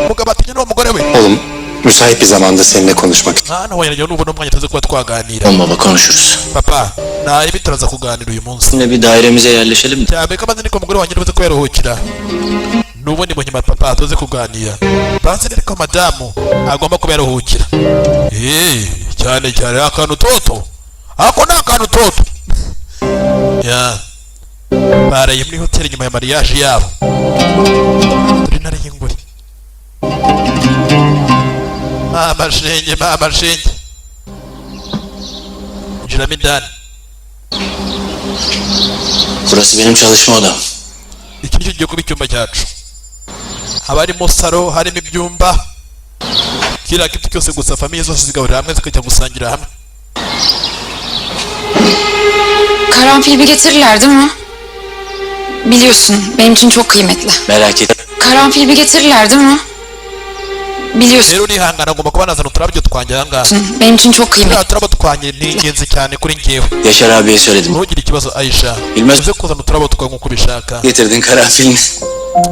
mugabo atinya n'uwo mugore we Oğlum, müsait bir zamanda seninle konuşmak istiyorum. mwana we yanjye n'ubona umwanya tuzi kuba twaganira Olma baba konuşuruz. papa nabi turaza kuganira uyu munsi Yine bir dairemize yerleşelim mi? cyane ko amaze niko umugore wanjye nibuze ko yaruhukira n'ubundi mu nyuma papa tuze kuganira banze rero madamu agomba kuba yaruhukira cyane akantu toto ako ni akantu toto ya baraye muri hoteli nyuma ya mariage yabo turi nari y'ingore mama shenge injiramo indani Burası benim çalışma odam. iki nicyo kigiye kuba icyumba cyacu haba harimo salo harimo ibyumba kiriya kintu cyose gusa famiye zose zigahurira hamwe zikajya gusangira hamwe Karanfil bir getirirler değil mi? Biliyorsun benim için çok kıymetli. Merak etme. Karanfil bir getirirler değil mi? Biliyorsun rero urihangana agomba kuba nazana uturabyo twanjye ahangaha benim için çok kıymetli. turiya turabo twanjye ni ingenzi cyane kuri njyewe Yaşar abiye söyledim. ntugire ikibazo Ayşe Bilmez. uze kuzana uturabo twawe nk'uko ubishaka Getirdin karanfilini.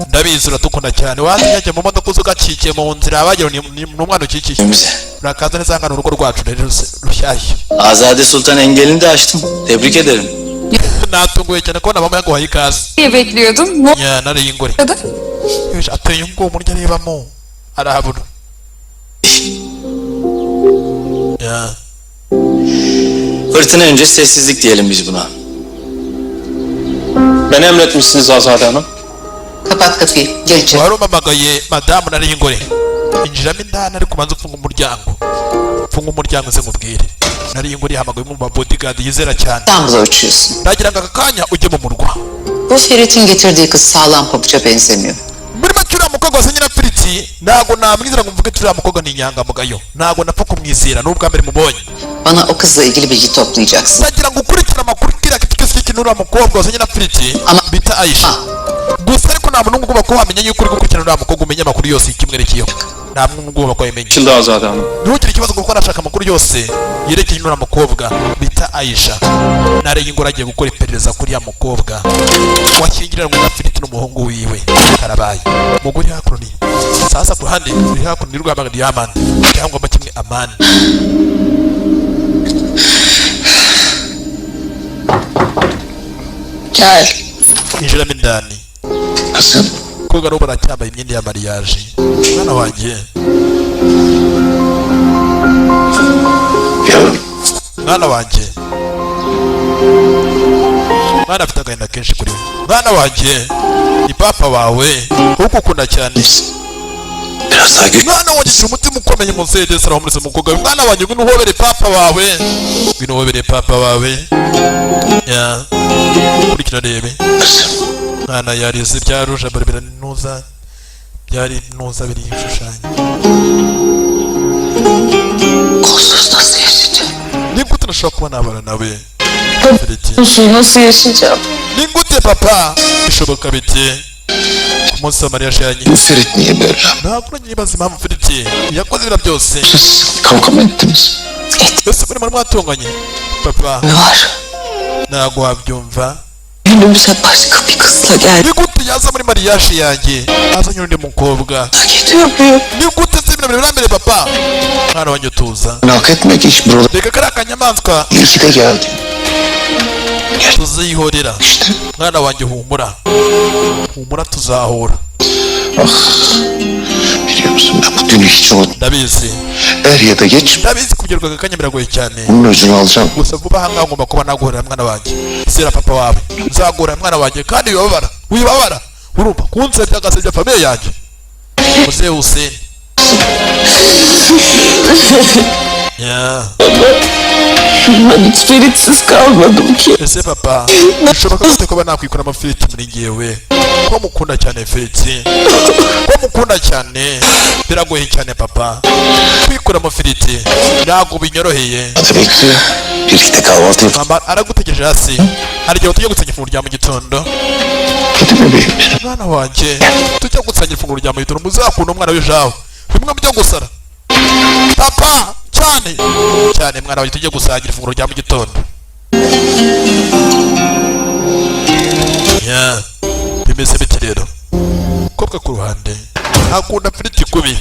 ndabizi uradukunda cyane wajya mu modoka uza ugakikiye mu nzira wagira ni umwana ukikiye Önümüze. urakaza neza hano urugo rwacu rero rushyashya Azade Sultan engelini de açtım. Tebrik ederim. natunguye cyane kubona mama yaguhaye ikaze diye bekliyordum. Ne ya nariye ingore oldu? Yosh ateye ubwo umurya arebamo arahabura ya Fırtına önce sessizlik diyelim biz buna. Beni emretmişsiniz Azade Hanım. Kapat kapıyı. Gel içeri. warumamagaye madamu nariye ingore injiramo indani ariko ubanza ufunga umuryango se nkubwire nariye ingore yahamagaye mu bodyguard yizera cyane İstanbul'a uçuyorsun. nagira ngo aka kanya ujye mu murwa Bu Ferit'in getirdiği kız sağlam pabuca benzemiyor. muri make uriya mukobwa wasa nyirafiriti ntabwo namwizera ngo mvuge turiya mukobwa ni inyangamugayo ntabwo napfa kumwizera n'ubwa mbere mubonye Bana o kızla ilgili bilgi toplayacaksın. nagira ngo ukurikire amakuru kiriya kitu cyose cy'ikintu uriya mukobwa wasa nyirafiriti Ama- bita Aisha gusa ariko nta muntu ugomba kuba wamenya yuko uri gukurikirana uriya mukobwa umenya amakuru yose y'ikimwerekeyeho nta muntu ugomba kuba yamenya Şimdi Azade Hanım. ntugire ikibazo kuko arashaka amakuru yose yerekeye n'uriya mukobwa bita Aisha nareye ingoro agiye gukora iperereza kuri ya mukobwa washyingiranywe na Firiti n'umuhungu wiwe karabaye umugore hakuno ni sasa ku ruhande ruri hakuno ni rwamaga Diamond cyangwa kimwe Amani Gel. injiramo indani Kızım. koga n'ubu aracyambaye imyenda ya mariage mwana wanjye Yavrum. mwana wanjye mwana afite agahinda kenshi kuri we mwana wanjye ni papa wawe ugukunda cyane Biraz daha güç. mwana wanjye gira umutima ukomeye muzehe sara muri mukobwa we mwana wanjye ngwino uhobere papa wawe ngwino uhobere papa wawe ya kurikira rebe Kızım. mwana yarize bya ruje barbera nuza byari nuza biri ibishushanyo Kolsuz nasıl yaşayacağım? ni gute nashobora kuba nabana nawe Fereti Nasıl yaşayacağım? ni gute papa bishoboka bite ku munsi wa mariage yanyu Bu Ferit niye böyle? ntabwo nyibaza impamvu Fereti yakoze biriya byose Siz kavga mı ettiniz? ese muri mwatonganye papa Ne var? ntabwo wabyumva Günümüze başka bir kızla geldi. ni gute yaza muri mariage yanjye azanye undi mukobwa Hak ediyor muyum? ni gute se ibintu birambere papa mwana wanjye tuza Hak etmek iş buralara reka kariya kanyamaswa iyi ki de geldi. tuzihorera İşte. mwana wanjye humura humura tuzahura Ah. Biliyor musun ben bu dünü hiç unutmam. ndabizi Er ya da geç ndabizi kugerwa aka kanya biragoye cyane bunun öcünü alacağım. gusa vuba aha ngaha ngomba kuba naguhorera mwana wanjye zera papa wawe nzaguhorera mwana wanjye kandi wibabara urumva kunsebya agasebya famiye yanjye muzehe Hussein ya Ben hiç Ferit'siz kalmadım ki. ese papa bishoboka gute kuba nakwikora amafiriti muri ngewe ko mukunda cyane Feriti ko mukunda cyane biragoye cyane papa kwikora amafiriti ntabwo binyoroheye Hadi bekliyor. Birlikte kahvaltı yapalım. mama aragutegereje hasi hari igihe tujya gusangira ifunguro rya mu gitondo Hadi bebeğim benim. mwana wanjye tujya gusangira ifunguro rya mu gitondo muzakunda umwana w'ijabo bimwe mujya gusara papa cyane cyane mwana wanjye tujye gusangira ifunguro rya mu gitondo ya bimeze biti rero kobwa ku ruhande akunda Firiti kubi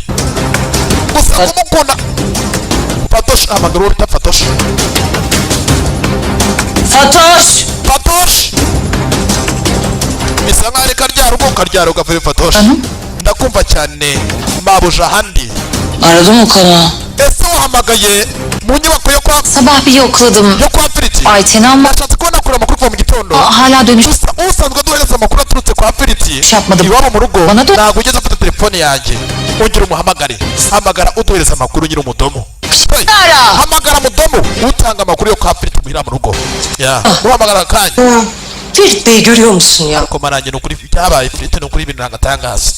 gusa kumukunda Fatosh amaguru urita Fatosh Fatoş! Fatosh bisa nkaho ari karya rugo kavuye Fatosh ndakumva cyane mabuja handi Aradım o kana. ese wahamagaye mu nyubako Sabah bir yokladım yo kwa Firiti Ayten'i ama nashatse kubona kure amakuru kuva mu gitondo hala dönüş gusa usanzwe aduhereza amakuru aturutse kwa Firiti yapmadım. iwabo mu rugo Bana da- ntabwo ugeze ufite telefone yanjye ongera umuhamagare hamagara uduhereza amakuru nyiri umudomo Hey, hamagara mudomo utanga amakuru yo kwa Firiti muhira mu rugo ya muhamagara akanya Ferit Bey görüyor musun ya? ariko marange ni ukuri byabaye Firiti ni ukuri ibintu ntangatangaza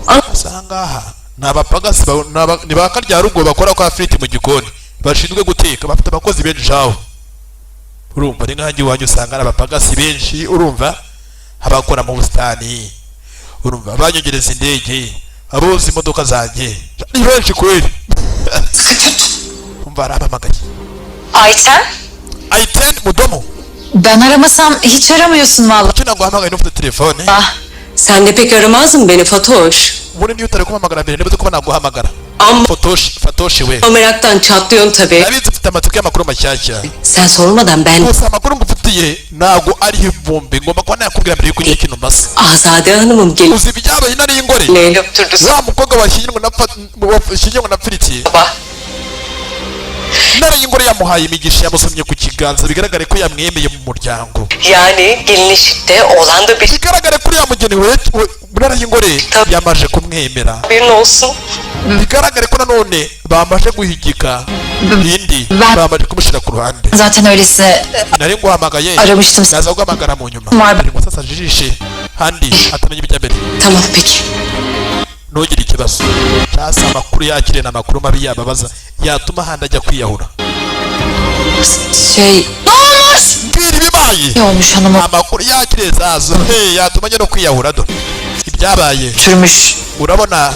ahangaha ni abapagasi ni ba karyarugo bakora kwa Firiti mu gikoni bashinzwe guteka bafite abakozi benshi aho urumva ni nkanjye iwanjye usanga ari abapagasi benshi urumva abakora mu busitani urumva abanyongereza indege aboza imodoka zanjye ni benshi kweli umva arampamagaye Ayten? Ayten mudomo Ben aramasam hiç aramıyorsun vallahi. kuki naguhamagaye n'ufite telefone Sen de pek aramazdın beni Fatoş. ubundi niyo utari kumpamagara mbere niba kuba naguhamagara Ama Fatoshi we meraktan çatlıyorsun tabii. nabizi mfite amatsiko y'amakuru mashyashya Sen sormadan ben gusa amakuru ngufitiye ntago ariho ivumbi ngomba kuba nakubwira mbere yuko ugiye kino mbasa Azade Hanım'ım gelip uzi ibyabaye nari y'ingore neyle öptürdü wa mukobwa washyingiwe na Firiti sabah. nari y'ingore yamuhaye imigisha yamusomye ku kiganza bigaragare ko yamwemeye mu muryango Yani gelin eşitte oğlan da bir bigaragare ko yamugeni we nari y'ingore yamaje kumwemera haberin olsun. bigaragare ko nanone bamaje guhigika indi bamaje kumushyira ku ruhande Zaten öyleyse nari nguhamagaye aramıştım. naza guhamagara mu nyuma Var. ari musasa jijishe handi atamenya ibijya mbere Tamam peki. ntugire ikibazo cyasa amakuru yakiriye n'amakuru mabi yababaza yatuma handi ajya kwiyahura Şey, mbwira ibibaye ne olmuş hanıma? amakuru yakiriye zazo yatuma ajya no kwiyahura do ibyabaye Türmüş urabona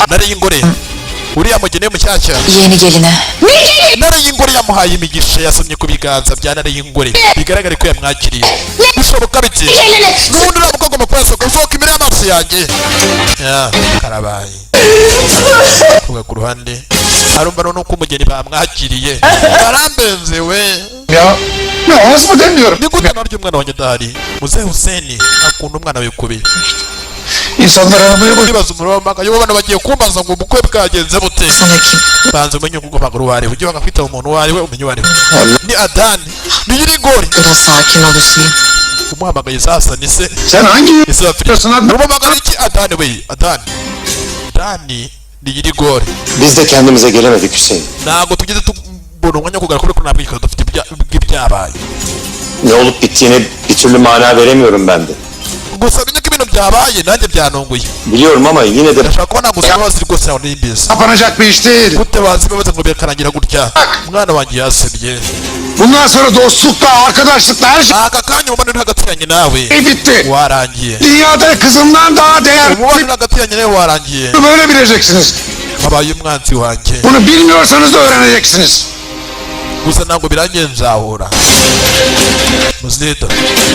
nari y'ingore uriya mugeni mushyashya yeni geline. nari y'ingore yamuhaye imigisha yasomye ku biganza bya nari y'ingore bigaragare ko yamwakiriye bishoboka bite n'ubundi uriya mukobwa mukuru yasohoka usohoka imbere y'amaso yanjye ya karabaye kuvuga ku ruhande arumva none uko umugeni bamwakiriye arambenze we Ya ne az mı demiyorum. ni gute naryo umwana wanjye adahari muzehe Huseni akunda umwana we kubi İnsanlar aramaya bak. nibaza umuroma yo bana bagiye kumbaza ngo ubukwe bwagenze bute Sana kim? banze umenye uko mpaguru uwo ari we ujye bagakwita umuntu uwo ari we umenye uwo ari we ni Adani ni Yirigori Biraz sakin ol Hüseyin. umuhamagaye sasa ni se Sen hangi ese bafite diyorsun Adnan? umuhamagaye iki Adani we Adani ni Yirigori Biz de kendimize gelemedik Hüseyin. ntabwo tugeze tubona umwanya wo kugaragara ko ntabwo ikaba dufite ibyabaye Ne olup bittiğine bir türlü mana veremiyorum ben de. gusa menye ko ibintu byabaye nanjye byanunguye Biliyorum ama yine de ndashaka kuba nagusaba imbabazi rwose yawe n'imbizi kapanacak bir iş değil. gute wazi imbabazi ngo bikarangira gutya umwana wanjye yasebye Bundan sonra dostlukla, arkadaşlıkla her aka kanya umubano hagati yanjye nawe şey bitti. warangiye Dünyada kızımdan daha değerli umubano hagati yanjye nawe warangiye böyle bileceksiniz. wabaye umwanzi wanjye Bunu bilmiyorsanız da öğreneceksiniz. gusa ntabwo birangiye nzahura muzida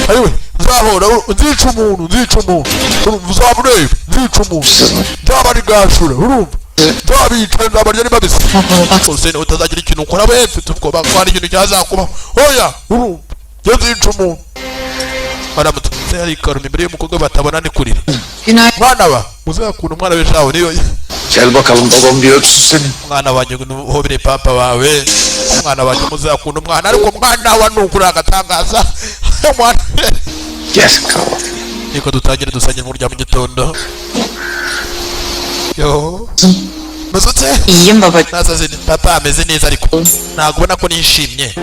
ayiwe nzahura nzica umuntu uzamureba nzica umuntu nzaba ari gashura urumva nzabica nzabarya ari babisi Hussein utazagira ikintu ukora we mfite ubwoba ko hari ikintu cyazakubaho oya urumva njye nzica umuntu aramutse hari ikaruma imbere y'umukobwa batabona ni kurira Günaydın. mwana wa muzakunda umwana we jawe niyo Gel bakalım babam bir öpsün seni. umwana wanjye nuhobere papa wawe umwana wanjye muzakunda umwana ariko umwana wa nukuri agatangaza umwana Gel kahvaltı. niko dutangire dusangire mu rya mu gitondo yo muzutse İyiyim baba. nasaze papa ameze neza ariko ntabwo ubona ko nishimye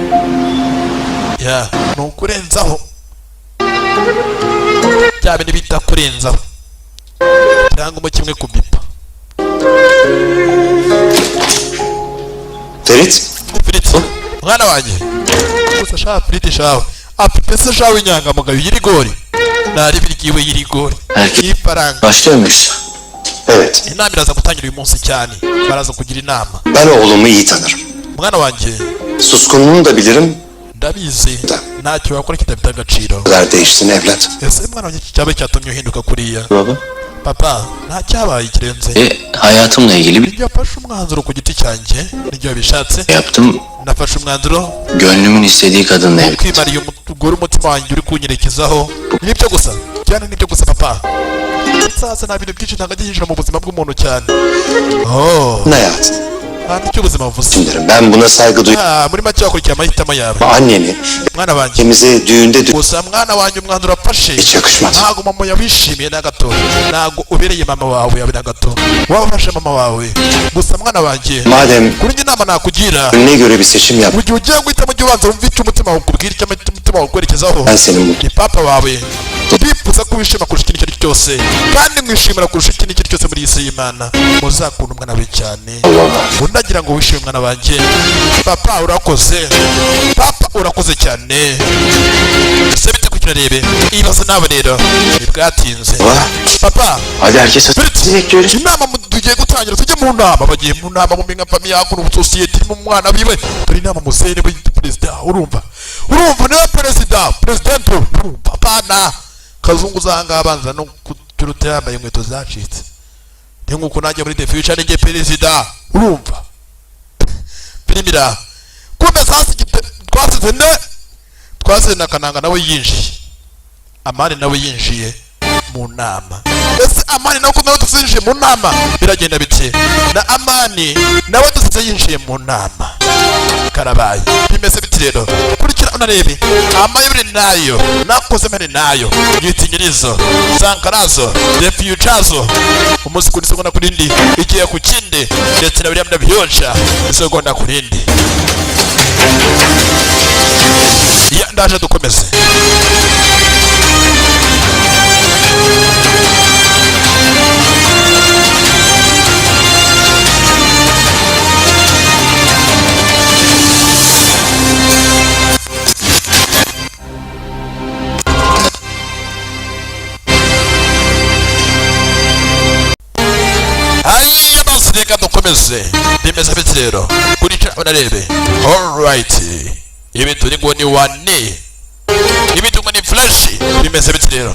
ya ni ukurenzaho bya bintu bita kurenzaho cyangwa mo kimwe ku bipa Ferit. Firiti mwana wanjye gusa shaka Firiti shawe afite se shawe inyangamugayo Yirigori nari biryiwe Yirigori Erkek. y'ifaranga Başlıyor muyuz? Evet. inama iraza gutangira uyu munsi cyane baraza kugira inama Ben oğlumu iyi tanırım. mwana wanjye Suskunluğunu da bilirim. ndabizi ntacyo wakora kidafite agaciro Ne kadar değiştin evlat. ese mwana wanjye iki cyabaye cyatumye uhinduka kuriya Baba. papa nta cyabaye kirenze Hayatımla ilgili bir nibyo yafashe umwanzuro ku giti cyanjye nibyo yabishatse yaptım. nafashe umwanzuro Gönlümün istediği kadınla evlendim. kwimariye umugore umutima wanjye uri kunyerekezaho nibyo gusa cyane nibyo gusa papa sasa nta bintu byinshi ntabwo ajya yinjira mu buzima bw'umuntu cyane Ne hayat? nta nicyo ubuzima buvuze Dinlerim. Ben buna saygı duyuyorum. muri make wakurikiye amahitamo yawe Anneni mwana wanjye ikimize düğünde gusa mwana wanjye umwanzuro afashe hiç yakışmadı. ntabwo mama yawishimiye na gato ntabwo ubereye mama wawe yawe na gato wafashe mama wawe gusa mwana wanjye Madem kuri njye inama nakugira önüne göre bir seçim yap. mu gihe ugiye guhitamo ujye ubanza wumve icyo umutima wawe ukubwira icyo umutima wawe ukwerekezaho Ben senin mutlu. ni papa wawe ndifuza ko wishima kurusha ikintu icyo ari cyo cyose kandi mwishimira kurusha ikintu icyo ari cyo cyose muri iyi si y'Imana muzakunda umwana we cyane undagira ngo wishime umwana wanjye papa urakoze papa urakoze cyane ese bite ku kirarebe ibaze nawe rero ntibwatinze papa Hadi herkes Ferit, bekliyoruz. inama tugiye gutangira tujye mu nama bagiye mu nama mu minga famiye yakuno sosiyete irimo umwana wiwe turi inama musene perezida urumva niwe perezida president urumva pana kazungu uzanga abanza no kuturuta yambaye inkweto zacitse nk'uko najya muri the future ninjye perezida urumva filmira kumbe sasa twasize na Kananga nawe yinjiye Amani nawe yinjiye mu nama ese Amani nawe kumwe dusinjiye mu nama biragenda bike na Amani nawe dusize yinjiye mu nama karabaye bimeze biti rero kurikira unarebe amayobere nayo nakoze mene nayo yitinyirizo Sankarazo the futurezo umunsi kuri segonda kurindi igiye ku kindi ndetse na biriya byonsha segonda kurindi ya ndaje dukomeze reka dukomeze bimeze biti rero kurikira unarebe alright ibintu ni ngo ni wane ibintu ngo ni flash bimeze biti rero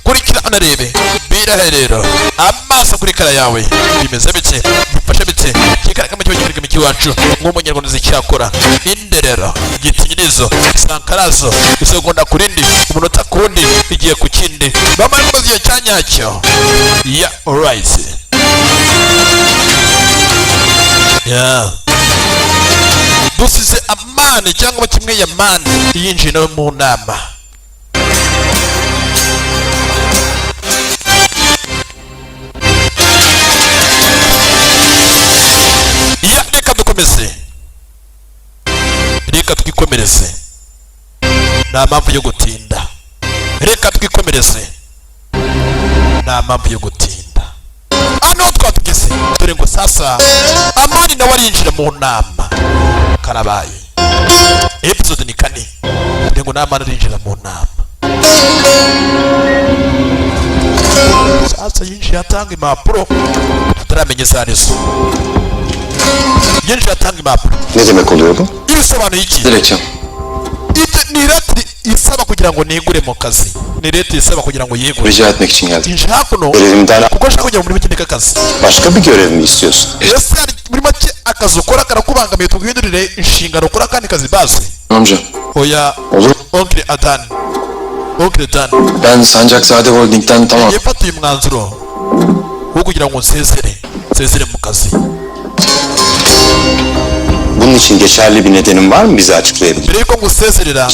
kurikira unarebe birahe rero amaso kuri kara yawe bimeze biti bifashe biti kikaraka mu cyogera mu kiwacu nk'umunyarwanda zicyakora inderero gitinyirizo Sankarazo isegonda kurindi umunota kundi igiye ku kindi bamara kumaze igihe cyanyacyo ya alright ya dusize Amani cyangwa kimwe ya Mani yinjiye nawe mu nama ya reka dukomeze reka twikomereze nta mpamvu yo gutinda reka twikomereze nta mpamvu yo gutinda ano twatugeze dore ngo sasa Amani nawe arinjira mu nama karabaye episode ni 4 dore ngo Amani arinjira mu nama sasa yinjiye atanga impapuro tutaramenye sarizo yinjiye atanga impapuro Ne demek oluyor bu? ibisobanuye iki Dilekçem. ni leta isaba kugira ngo nigure mu kazi ni leta isaba kugira ngo yigure Rica etmek için geldim. inshaka kuno Görevimden kuko nshaka kujya muri bikindi kakazi başka bir görev mi istiyorsun? ese hari muri make akazi ukora karakubangamiye tuguhindurire inshingano ukora kandi kazi base Amca, oya olur. Oncle Adan Ben Sancakzade Holding'den tamam. yafatiye umwanzuro wo kugira ngo nsezere mu kazi Bunun için geçerli bir nedenin var mı bize açıklayabilir? mbere yuko ngusezerera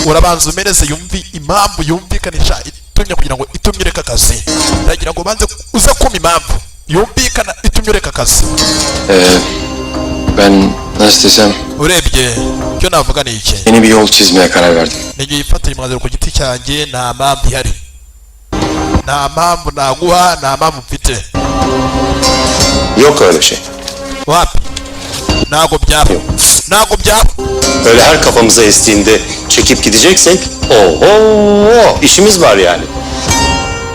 urabanza umereze impamvu yumvikanisha itumye kugira ngo itumye ureka akazi ndagira ngo banze uze kuma impamvu yumvikana itumye ureka akazi Ben nasıl desem urebye icyo navuga ni iki yeni bir yol çizmeye karar verdim. nigiye ifatira umwanzuro ku giti cyanjye nta mpamvu ihari nta mpamvu naguha nta mpamvu mfite Yok öyle şey. wapi ntago byaba Öyle her kafamıza estiğinde çekip gideceksek oho işimiz var yani.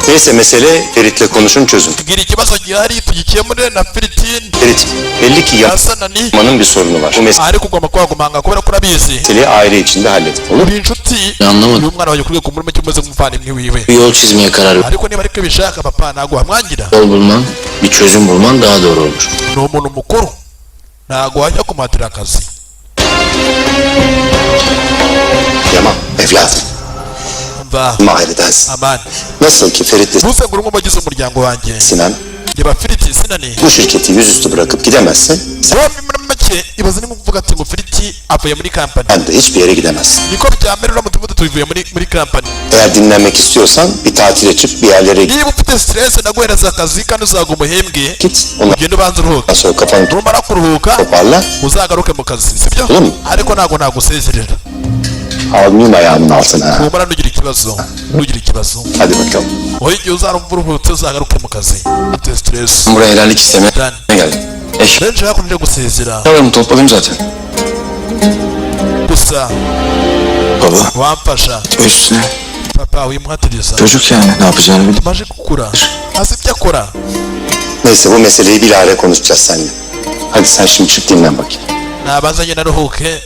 Neyse mesele Ferit'le konuşun çözün. tugira ikibazo gihari tugikemurire na Firitin Ferit belli ki yasana ni yapmanın bir sorunu var. Bu ariko ugomba kwagumanga kubera ko urabizi meseleyi aile içinde halledin. Olur mu? uri inshuti Anlamadım. y'umwana wawe kuri kumurimo cyumeze nk'umuvandimwe wiwe Bir yol çizmeye karar verdim. ariko niba ariko bishaka papa ntago wamwangira Yol bulman, bir çözüm bulman daha doğru olur. ni umuntu mukuru ntago wajya kumuhatira akazi Yaman evladım. mva Mahalledensin. Amani Nasıl ki Ferit'le ntuze ngo uri bagize umuryango wanjye Sinan reba Firiti sinani bu şirketi yüzüstü bırakıp gidemezse sen wowe muri make ibaze ni kuvuga ati ngo Firiti avuye muri kampani de hiçbir yere gidemezsin. niko byamera uramutse uvuga tuvuye muri kampani Eğer dinlenmek istiyorsan bir tatile çık bir yerlere niba ufite stress naguhereza akazi kandi uzaga umuhembwe git. Ondan ugenda ubanza uruhuka sonra kafanı numara kuruhuka toparla. uzagaruke mu kazi sibyo Olur mu? ariko ntago nagusezerera Almayayım ayağımın altına. humura ntugire ikibazo Hadi bakalım. wowe igihe uzarumva uruhutse uzagaruke mu kazi ufite stress Ben buraya helallik istemeye Dan geldim. ben nshaka kunje gusezera Paramı topladım zaten. gusa Baba, wamfasha üstüne papa wimuhatiriza çocuk yani ne yapacağını bilmiyor. tumaze gukura azi ibyo akora Neyse bu meseleyi bilahare konuşacağız seninle. Hadi sen şimdi çık dinlen bakayım. nabazanye naruhuke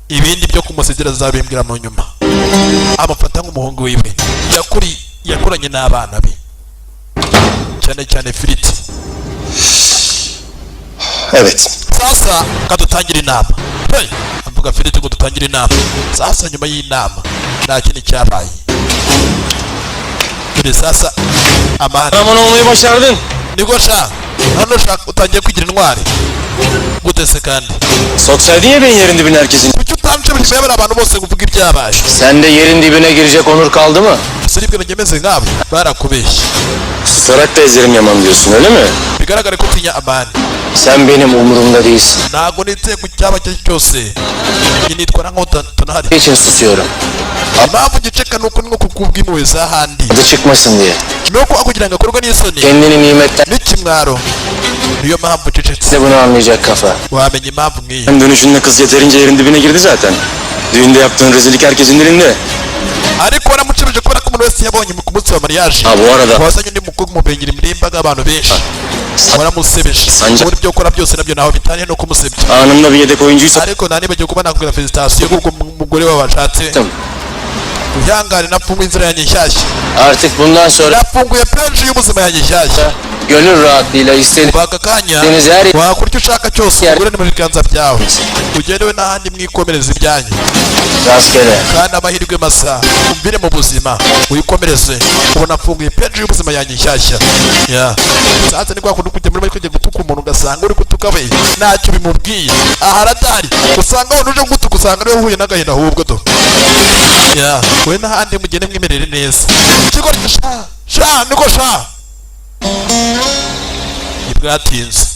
ibindi byo kumusezera azabimbwira mu nyuma amufata nk'umuhungu wiwe yakuranye n'abana be cyane cyane firiti. Evet. Sasa kadutangire inama. Hey, amvuga firiti ngo dutangire inama. Sasa nyuma y'inama nta kindi cyabaye. Dore sasa amani. Kahraman olmayı başardın. Niko sha. Hano shaka utangiye kwigira intwari. Gute se kandi? Soksaydın ya benim yerin dibine herkesin. Kuki utamshebeje bari abantu bose kuvuga ibyabaye? Sen de yerin dibine girecek onur kaldı mı? Siribwe ngemeze nkabo barakubeshye. Susarak da ezerim Yaman diyorsun öyle mi? Bigaragare ko utinya amani. Sen benim umurumda değilsin. Ntago niteye ku cyaba cyo cyose. Iyi nitwara nk'utanahari. Niçin susuyorum? Impamvu giceka nuko nko kukubwimwe zahandi. Adı çıkmasın diye. Nuko akugira ngo akorwa n'isoni. Kendini nimetten N'ikimwaro. Niyo mpamvu cecetse. de bunu anlayacak kafa. Wamenye impamvu nk'iyi. Hem dönüşünde kız yeterince yerin dibine girdi zaten. Düğünde yaptığın rezillik herkesin dilinde. Ariko waramucuruje kubera ko umuntu wese yabonye mu munsi wa mariage. Ha bu arada. Wazanye undi mukobwa umubengera imbere y'imbaga abantu benshi. Waramusebeje. Sanca- Muri byo ukora byose nabyo naho bitaniye no kumusebya. Anında bir yedek oyuncuysa Ariko nanibagiye kuba nakubwira felicitation kuko umugore we washatse. Uyangane nafunguye inzira yanjye nshyashya. Artık bundan sonra Nafunguye peji y'ubuzima yanjye nshyashya. gönül rahatlığıyla istediğiniz Baka kanya her wakora icyo ushaka cyose umugore ni mu biganza byawe. Ugerewe n'ahandi mwikomereza ibyanyu. rastgele. Kandi amahirwe masa umvire mu buzima uyikomereze. Ubona afunguye peji y'ubuzima yanjye nshyashya. Sasa ni kwa kundi kujya muri kujya gutuka umuntu ugasanga uri gutuka we ntacyo bimubwiye. Aha aratari usanga wone uje gutuka usanga niwe uhuye n'agahinda ahubwo do. We n'ahandi mugende mwimerere neza. Kigo sha niko sha. Ibwatinze.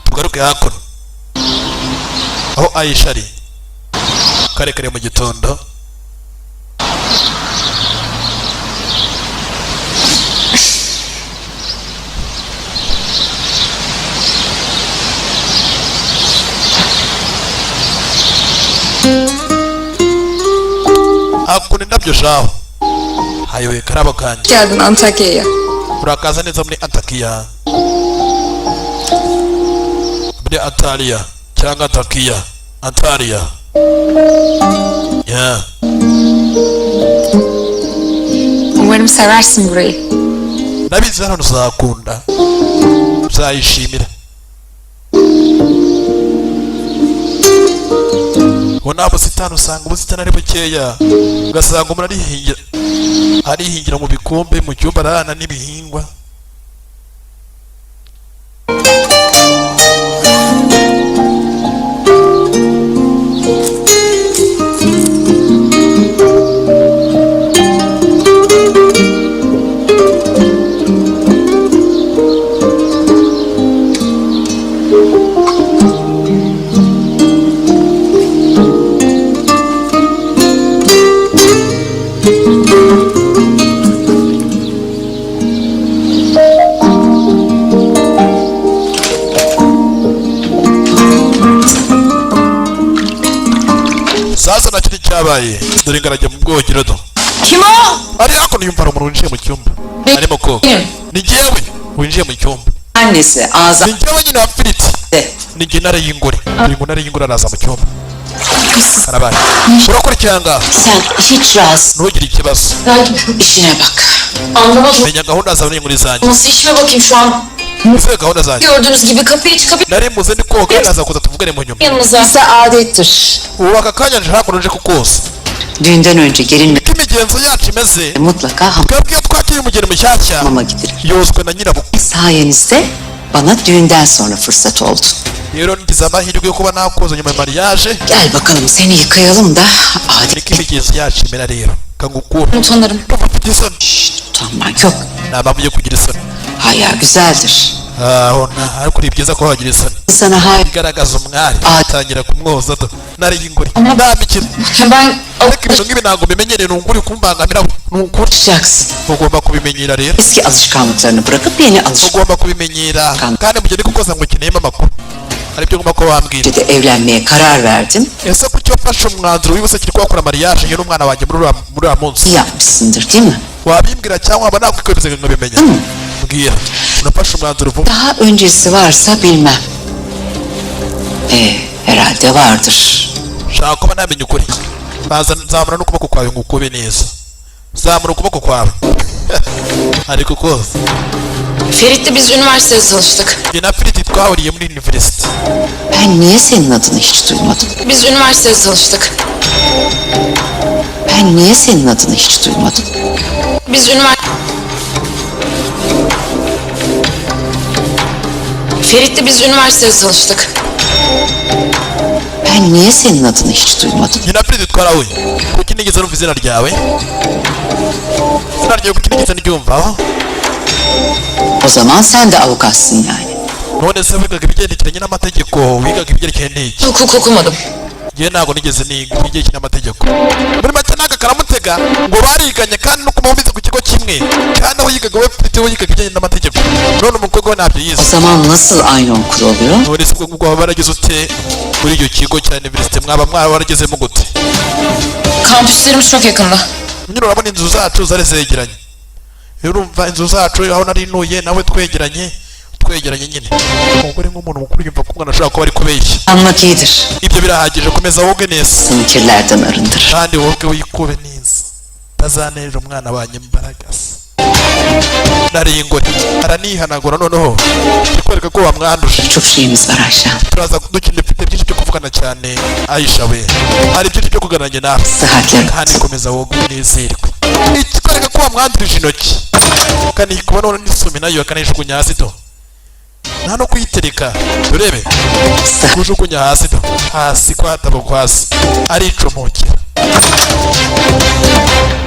Tugaruke hakuno aho Aisha ari kare kare mu gitondo. Hakuno indabyo shaho hayoye karabo kanje. Geldin Antakya'ya. Urakaza neza muri Antakiya. Muri Antalya cyangwa Antakiya. Antalya. Umarım seversin burayı. Nabizi hano uzakunda. Uzayishimira. Ubona ubusitani usanga ubusitani ari bukeya. Ugasanga umuntu arihingira mu bikombe mu cyumba arana n'ibihingwa. Sasa nakiri cyabaye dore ngarajya mu bwogero do. Kim o? Ari hakuno yumva umuntu winjiye mu cyumba. Arimo koga. Ni jyewe winjiye mu cyumba. Annesi ağza. Ni jyewe nyine wa Firiti. Ni jye ntare y'ingore. Ntare y'ingore araza mu cyumba. Arabaye. Urakora icyanga. Sen hiç rahatsız. Ntugire ikibazo. İşine bak. Anlamadım. Menya gahunda zawe n'inguri zanjye. Nasıl işime bakayım şu an? Ife gahunda zanjye. Gördüğünüz gibi kapıyı çıkabilir Nari muze ndi koga naza kuza tuvugane mu nyuma. yanınıza. Ise adettir. Ubu aka kanya nje hakuno nje kukoza. Düğünden önce gelin Uko imigenzo yacu imeze. mutlaka Twebwe iyo twakiriye umugeni mushyashya hamama gidilir. yozwe na nyirabukwe. Sayenizde bana düğünden sonra fırsat oldu. Rero ngize amahirwe yo kuba nakoza nyuma ya mariage. Gel bakalım seni yıkayalım da Niko imigenzo yacu imera rero. Kangukura. Utanırım. Ufite isoni. utanmak yok. Nta mpamvu yo kugira isoni. Haya güzeldir. Ariko ni byiza ko wagira isoni. Sana hayır. Igaragaza umwari. Atangira kumwoza do. Nari y'ingore. Ama- Nta mikino. Ben Ariko ibintu nk'ibi ntabwo bimenyereye ni ukuri kumbangamira. Ni ukuri. Alışacaksın. Ugomba kubimenyera rero. Eski alışkanlıklarını bırakıp yeni Ugomba kubimenyera. Kan- Kandi mu gihe ndi kukoza ngo ukeneyemo amakuru. Hari ibyo ugomba kuba wambwira. alışkanlıklarla evlenmeye karar verdim. Ese kuki wafashe umwanzuro wibutse kiri kuhakora mariage yewe n'umwana wanjye muri uriya munsi? İyi yapmışsındır değil mi? Wabimbwira cyangwa waba nakwikoreza ngo bimenya? Mbwira. Unafashe umwanzuro vuba. Daha öncesi varsa bilmem. Herhalde vardır. Shaka kuba namenye ukuri. zamura n'ukuboko kwawe ngo ukube neza, zamura ukuboko kwawe ariko kose. Ferit'le biz üniversitede tanıştık. Yine Ferit twahuriye muri üniversite. Ben niye senin adını hiç duymadım? Biz üniversitede tanıştık. Ben niye senin adını hiç duymadım? Biz Ferit'le biz üniversitede tanıştık. Ben niye senin adını hiç duymadım? Yine Ferit twarahuye. Kuki nigeze numva izina ryawe? Izina ryawe kuki nigeze ndyumva? O zaman sen de avukatsın yani. None se wigaga ibyerekeranye n'amategeko, wigaga ibyerekeranye n'iki? Hukuk okumadım. Ngewe ntabwo nigeze niga ibyerekeranye n'amategeko. Muri make ntago karamutega ngo bariganye kandi no kumubiza ku kigo kimwe, kandi aho yigaga we Ferit we yigaga ibijyanye n'amategeko, none umukobwa we ntabyo O yize. zaman nasıl aynı okul oluyor? None se ubwo waba warageze ute muri icyo kigo cya universite, mwaba waragezemo gute? Kampüslerimiz çok yakında. Nyine urabona inzu zacu zari zegeranye, urumva inzu zacu aho nari ntuye nawe twegeranye nyine. Umugore nk'umuntu mukuru yumva ko umwana ashobora kuba ari kubeshya. Anmak iyidir. Ibyo birahagije, komeza woge neza Seni kirlerden arındır. kandi woge wikube neza, utazanerera umwana wanjye imbaraga se. Nariye ingore aranihanagura, noneho ikwereka ko wamwanduje. Çok şeyimiz var Ayşe. Turaza dukina, mfite byinshi byo kuvugana cyane Aisha we, hari byinshi byo kugananye nawe Sıhhatler kandi komeza woge unezerwe. Ikikwereka ko wamwandurije intoki kanikuba none n'isumi nayo akanayijugunya hasi to, nta no kuyitereka urebe kujugunya hasi to, hasi kwatabuka hasi aricomokera.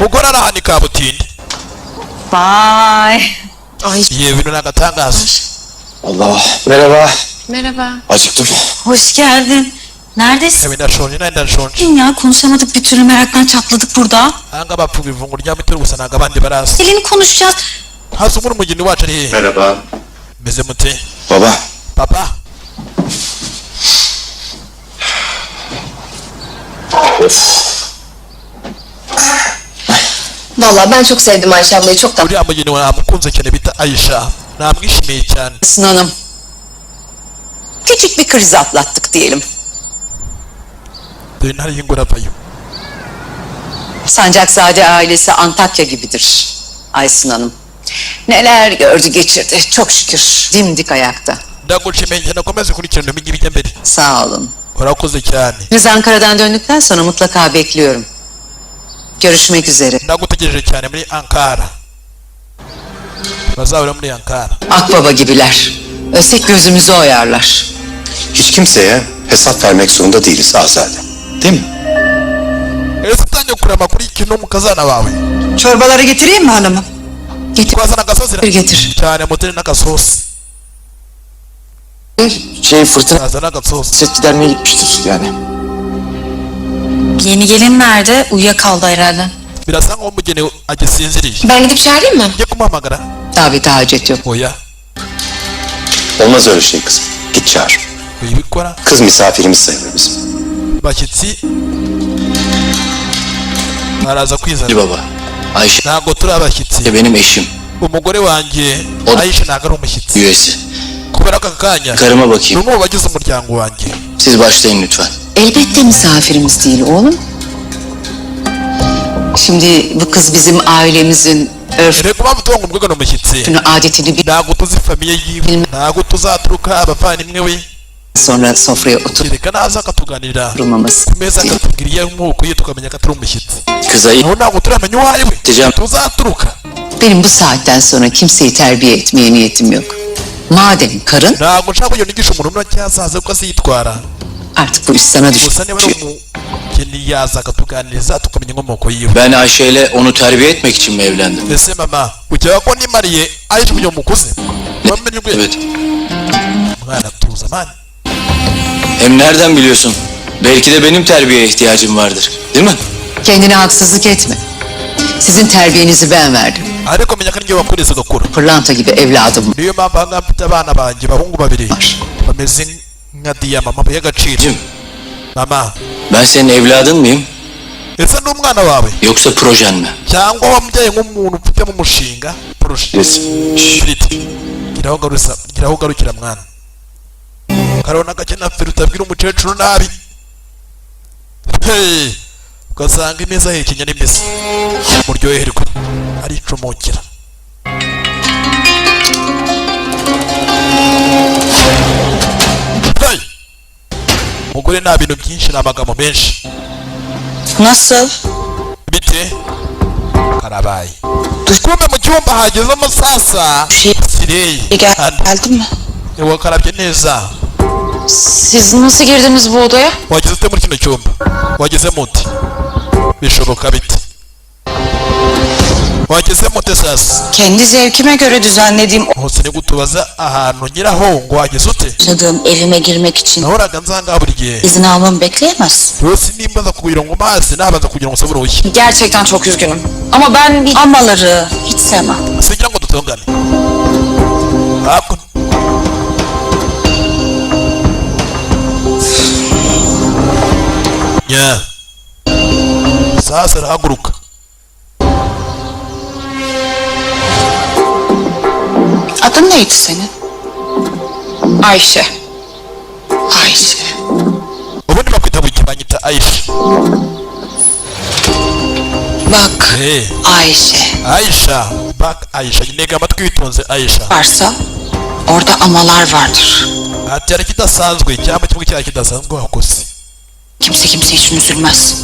Mugore arahani kabutindi. Vay. Yewe bino nagatangaza. Allah. Merhaba. Merhaba. Acıktım. Hoş geldin. Neredesin Yewe ndashonje, nari ndashonje. ya? Konuşamadık bir türlü, meraktan çatladık burada. Anga bapfuga ivungu rya mitwe gusa ntago abandi barazi. Dilini konuşacağız. Hasi umuri umugeni wacu ari hehe? Merhaba. Meze mute? Baba. Papa? Vallahi ben çok sevdim Ayşe ablayı, çok da. Uriya mugeni wawe namukunze cyane bita Aisha, namwishimiye cyane. Aslı Hanım. Küçük bir kriz atlattık diyelim. Dore ntari y'ingore avayo. Sancakzade ailesi Antakya gibidir Aysun Hanım. Neler gördü geçirdi çok şükür. Dimdik ayakta. Ndagushimiye cyane, komeze kurikirana ibi ngibi mbere. Sağ olun. Urakoze cyane. Biz Ankara'dan döndükten sonra mutlaka bekliyorum. Görüşmek üzere. Ndagutegereje cyane muri Ankara. Bazahura muri Ankara. Akbaba gibiler. Ölsek gözümüzü oyarlar. Hiç kimseye hesap vermek zorunda değiliz Azade. Değil mi? Ese utangiye kureba amakuru y'ikintu mu kazana bawe. Çorbaları getireyim mi hanımım? Getir. Twazana agasosi Getir. cyane, muteri n'agasosi. Fırtına Twazana agasosi. set gidermeye gitmiştir yani. Yeni gelin nerede? Uyuyakaldı herhalde. Birasa nkaho umugeni agisinziriye. Ben gidip çağırayım mı? Njye kumuhamagara? Davete hacet yok. Oya. Olmaz öyle şey kızım. Git çağır. Uyibikora. Kız misafirimiz sayılır bizim. Bashyitsi baraza kwizana. Baba. Ayşe Ntabwo turi abashyitsi. benim eşim. Umugore wanjye O- Aisha ntabwo ari umushyitsi. Üyesi. Kubera aka kanya Karıma ni bakayım. umwe mu bagize umuryango wanjye. Siz başlayın lütfen. Elbette misafirimiz değil oğlum. Şimdi bu kız bizim ailemizin örfünü, Reka mpamvu tuba ngombwa ni umushyitsi. adetini bir Ntabwo tuzi famiye yiwe, ntabwo tuzaturuka abavandimwe we. sonra sofraya Kereka naza akatuganirira oturmaması. ku meza akatubwira iyo amoko ye, tukamenya ko atari umushyitsi. Kıza iyi Naho ntabwo turamenya uwo ari we. Tecem. Tuzaturuka. Benim bu saatten sonra kimseyi terbiye etmeye niyetim yok. Madem karın, Ntabwo nshaka kujya nigisha umuntu n'icyo azaza uko azitwara. artık bu iş sana düştü. Gusa niba ari umugeni yaza akatuganiriza tukamenya inkomoko yiwe. ben Ayşe ile onu terbiye etmek için mi evlendim? Ese mama ukeka ko nimariye Aisha kugira ngo mukuze? Wamenye ubwenge? Evet. Mwana tuza mani. Hem nereden biliyorsun? Belki de benim terbiyeye ihtiyacım vardır. Değil mi? Kendine haksızlık etme. Sizin terbiyenizi ben verdim. Ariko menya ko ninjye wakureze agakura. Pırlanta gibi evladım Niyo mpamvu aha ngaha mfite abana banjye bahungu babiri bameze nka diyama, amabuye y'agaciro. Cim, Mama, ben senin evladın mıyım? ese ni umwana wawe Yoksa projen mi? cyangwa wamubyaye nk'umuntu ufitemo umushinga poroshe? Firiti, gira aho ugarukira mwana. Karabona gake na Feri utabwira umukecuru nabi. Hey, ugasanga imeza hekenya n'imeza muryoherwe aricomokera. Hey! Umugore nta bintu byinshi ni amagambo menshi. Nasıl? Bite karabaye kumbe mu cyumba hagezemo sasa Sirey Geldin mi? ewa karabye neza. Siz nasıl girdiniz bu odaya? Wageze ute muri kino cyumba? Wageze mute? Bishoboka bite? Wageze mute sasa? Kendi zevkime göre düzenlediğim Hose ni gutubaza ahantu nyiraho ngo wageze ute? yaşadığım evime girmek için Nahoraga nzanga buri gihe. izin almamı bekleyemez. Yose nimbaza kugira ngo mazi nabaza kugira ngo sabure urushyi. Gerçekten çok üzgünüm. Ama ben bir... Amaları hiç sevmem. Sigira ngo dutongane. Hakuno. Ya. Sasa arahaguruka. Adın neydi senin? Ayşe. Ayşe. Ubundi bakwita buki banyita Aisha. Bak Hey, Ayşe Aisha. Bak Aisha. Nega amatwi witonze Aisha. varsa orada amalar vardır. Ati hari kidasanzwe cyangwa kimwe cyaha kidasanzwe wakoze. Kimse kimse için üzülmez.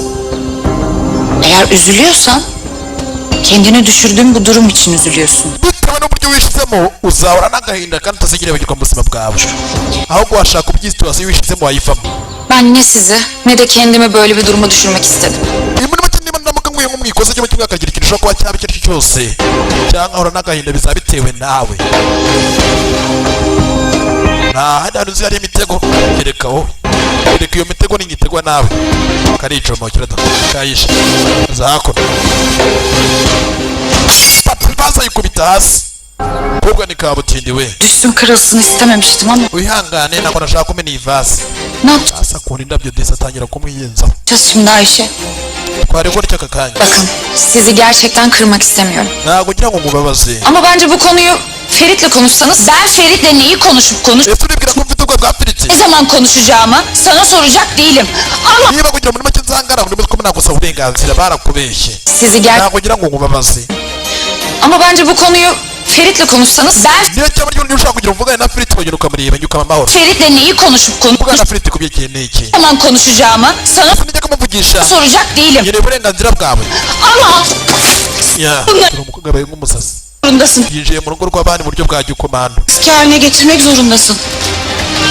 Eğer üzülüyorsan kendini düşürdüğün bu durum için üzülüyorsun. Bitewe n'uburyo wishizemo uzahora n'agahinda kandi utazigira bagirwa mu buzima bwawe. Ahubwo washaka uburyo situwasiyo wishizemo wayivamo. Ben ne sizi ne de kendimi böyle bir duruma düşürmek istedim. Iyi muri make niba ndamuka nguye nk'umwikoze cyangwa kimwe akagira ikintu ushobora kuba cyaba icyo ari cyo cyose cyangwa ahora n'agahinda bizaba bitewe nawe. Nta handi hantu uzi hari imitego kereka wowe. Kereka iyo mitego n'igitegwa nawe. Karicomokera da kayisha za hakuno. Baza yikubita hasi. Kobwa ni kabutindi we. Düşsün kırılsın istememiştim ama Wihangane nako nashaka kumena iyi vase. ne yapacağız Asa kundi indabyo desi atangira kumwiyenzaho. şimdi Ayşe? Twari gutya aka kanya. Bakın sizi gerçekten kırmak istemiyorum. Ntabwo ngira ngo mubabaze. Ama bence bu konuyu Ferit'le konuşsanız... Ben Ferit'le neyi konuşup Ese uribwira ko mfite ubwo bwa Ferit? ne zaman konuşacağımı sana soracak değilim. Ama Niba kugira muri make nzangara ngo ko nagusaba uburenganzira barakubeshye. sizi Ntabwo ngira ngo mubabaze. Ama bence bu konuyu Ferit'le konuşsanız... Ben Niba cyaba ryo ushaka kugira umuvugane na Ferit ukagera ukamureba nyukama amahoro. Ferit'le neyi konuşup Mvugana na Ferit kubyerekeye n'iki? ne zaman konuşacağımı sana Ese nijya kumuvugisha. soracak değilim. Nkeneye uburenganzira bwawe. Ama Ya. Bunlar- Uri umukobwa abaye nk'umusazi. zorundasın. Yinjiye mu rugo rw'abandi mu buryo bwa gikomando. Eski haline getirmek zorundasın.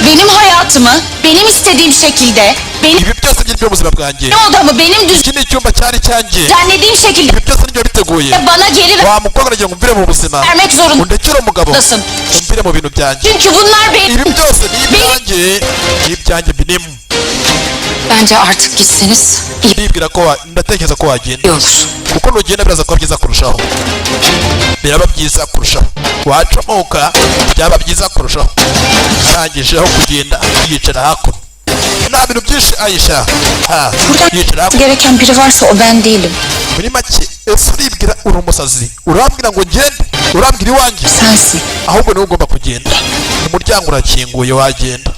Benim hayatımı benim istediğim şekilde, benim Ibi byose byari byo buzima bwanjye. odamı benim Iki ni icyumba cyari cyanjye. düzenlediğim şekilde Ibi byose nibyo biteguye. bana geri Wa mukobwa nagira ngo umvire mu buzima. vermek zorundasın. Undekere umugabo. Umvire mu bintu byanjye. Çünkü bunlar benim. Ibi byose ni ibyanjye. Ni ibyanjye benim. Bence artık gitseniz iyi Ndibwira ko ndatekereza ko wagenda. olur. Kuko nugenda biraza kuba byiza kurushaho. Biraba byiza kurushaho. Wacomoka byaba byiza kurushaho. Ntangijeho kugenda yicara hakuno. Nta bintu byinshi Aisha. Ha, yicara hakuno. Gereken biri varsa o ben değilim. Muri make ese uribwira uri umusazi. Urambwira ngo ngende. Urambwira iwanjye. Sensin. Ahubwo niwe ugomba kugenda. Umuryango urakinguye wagenda.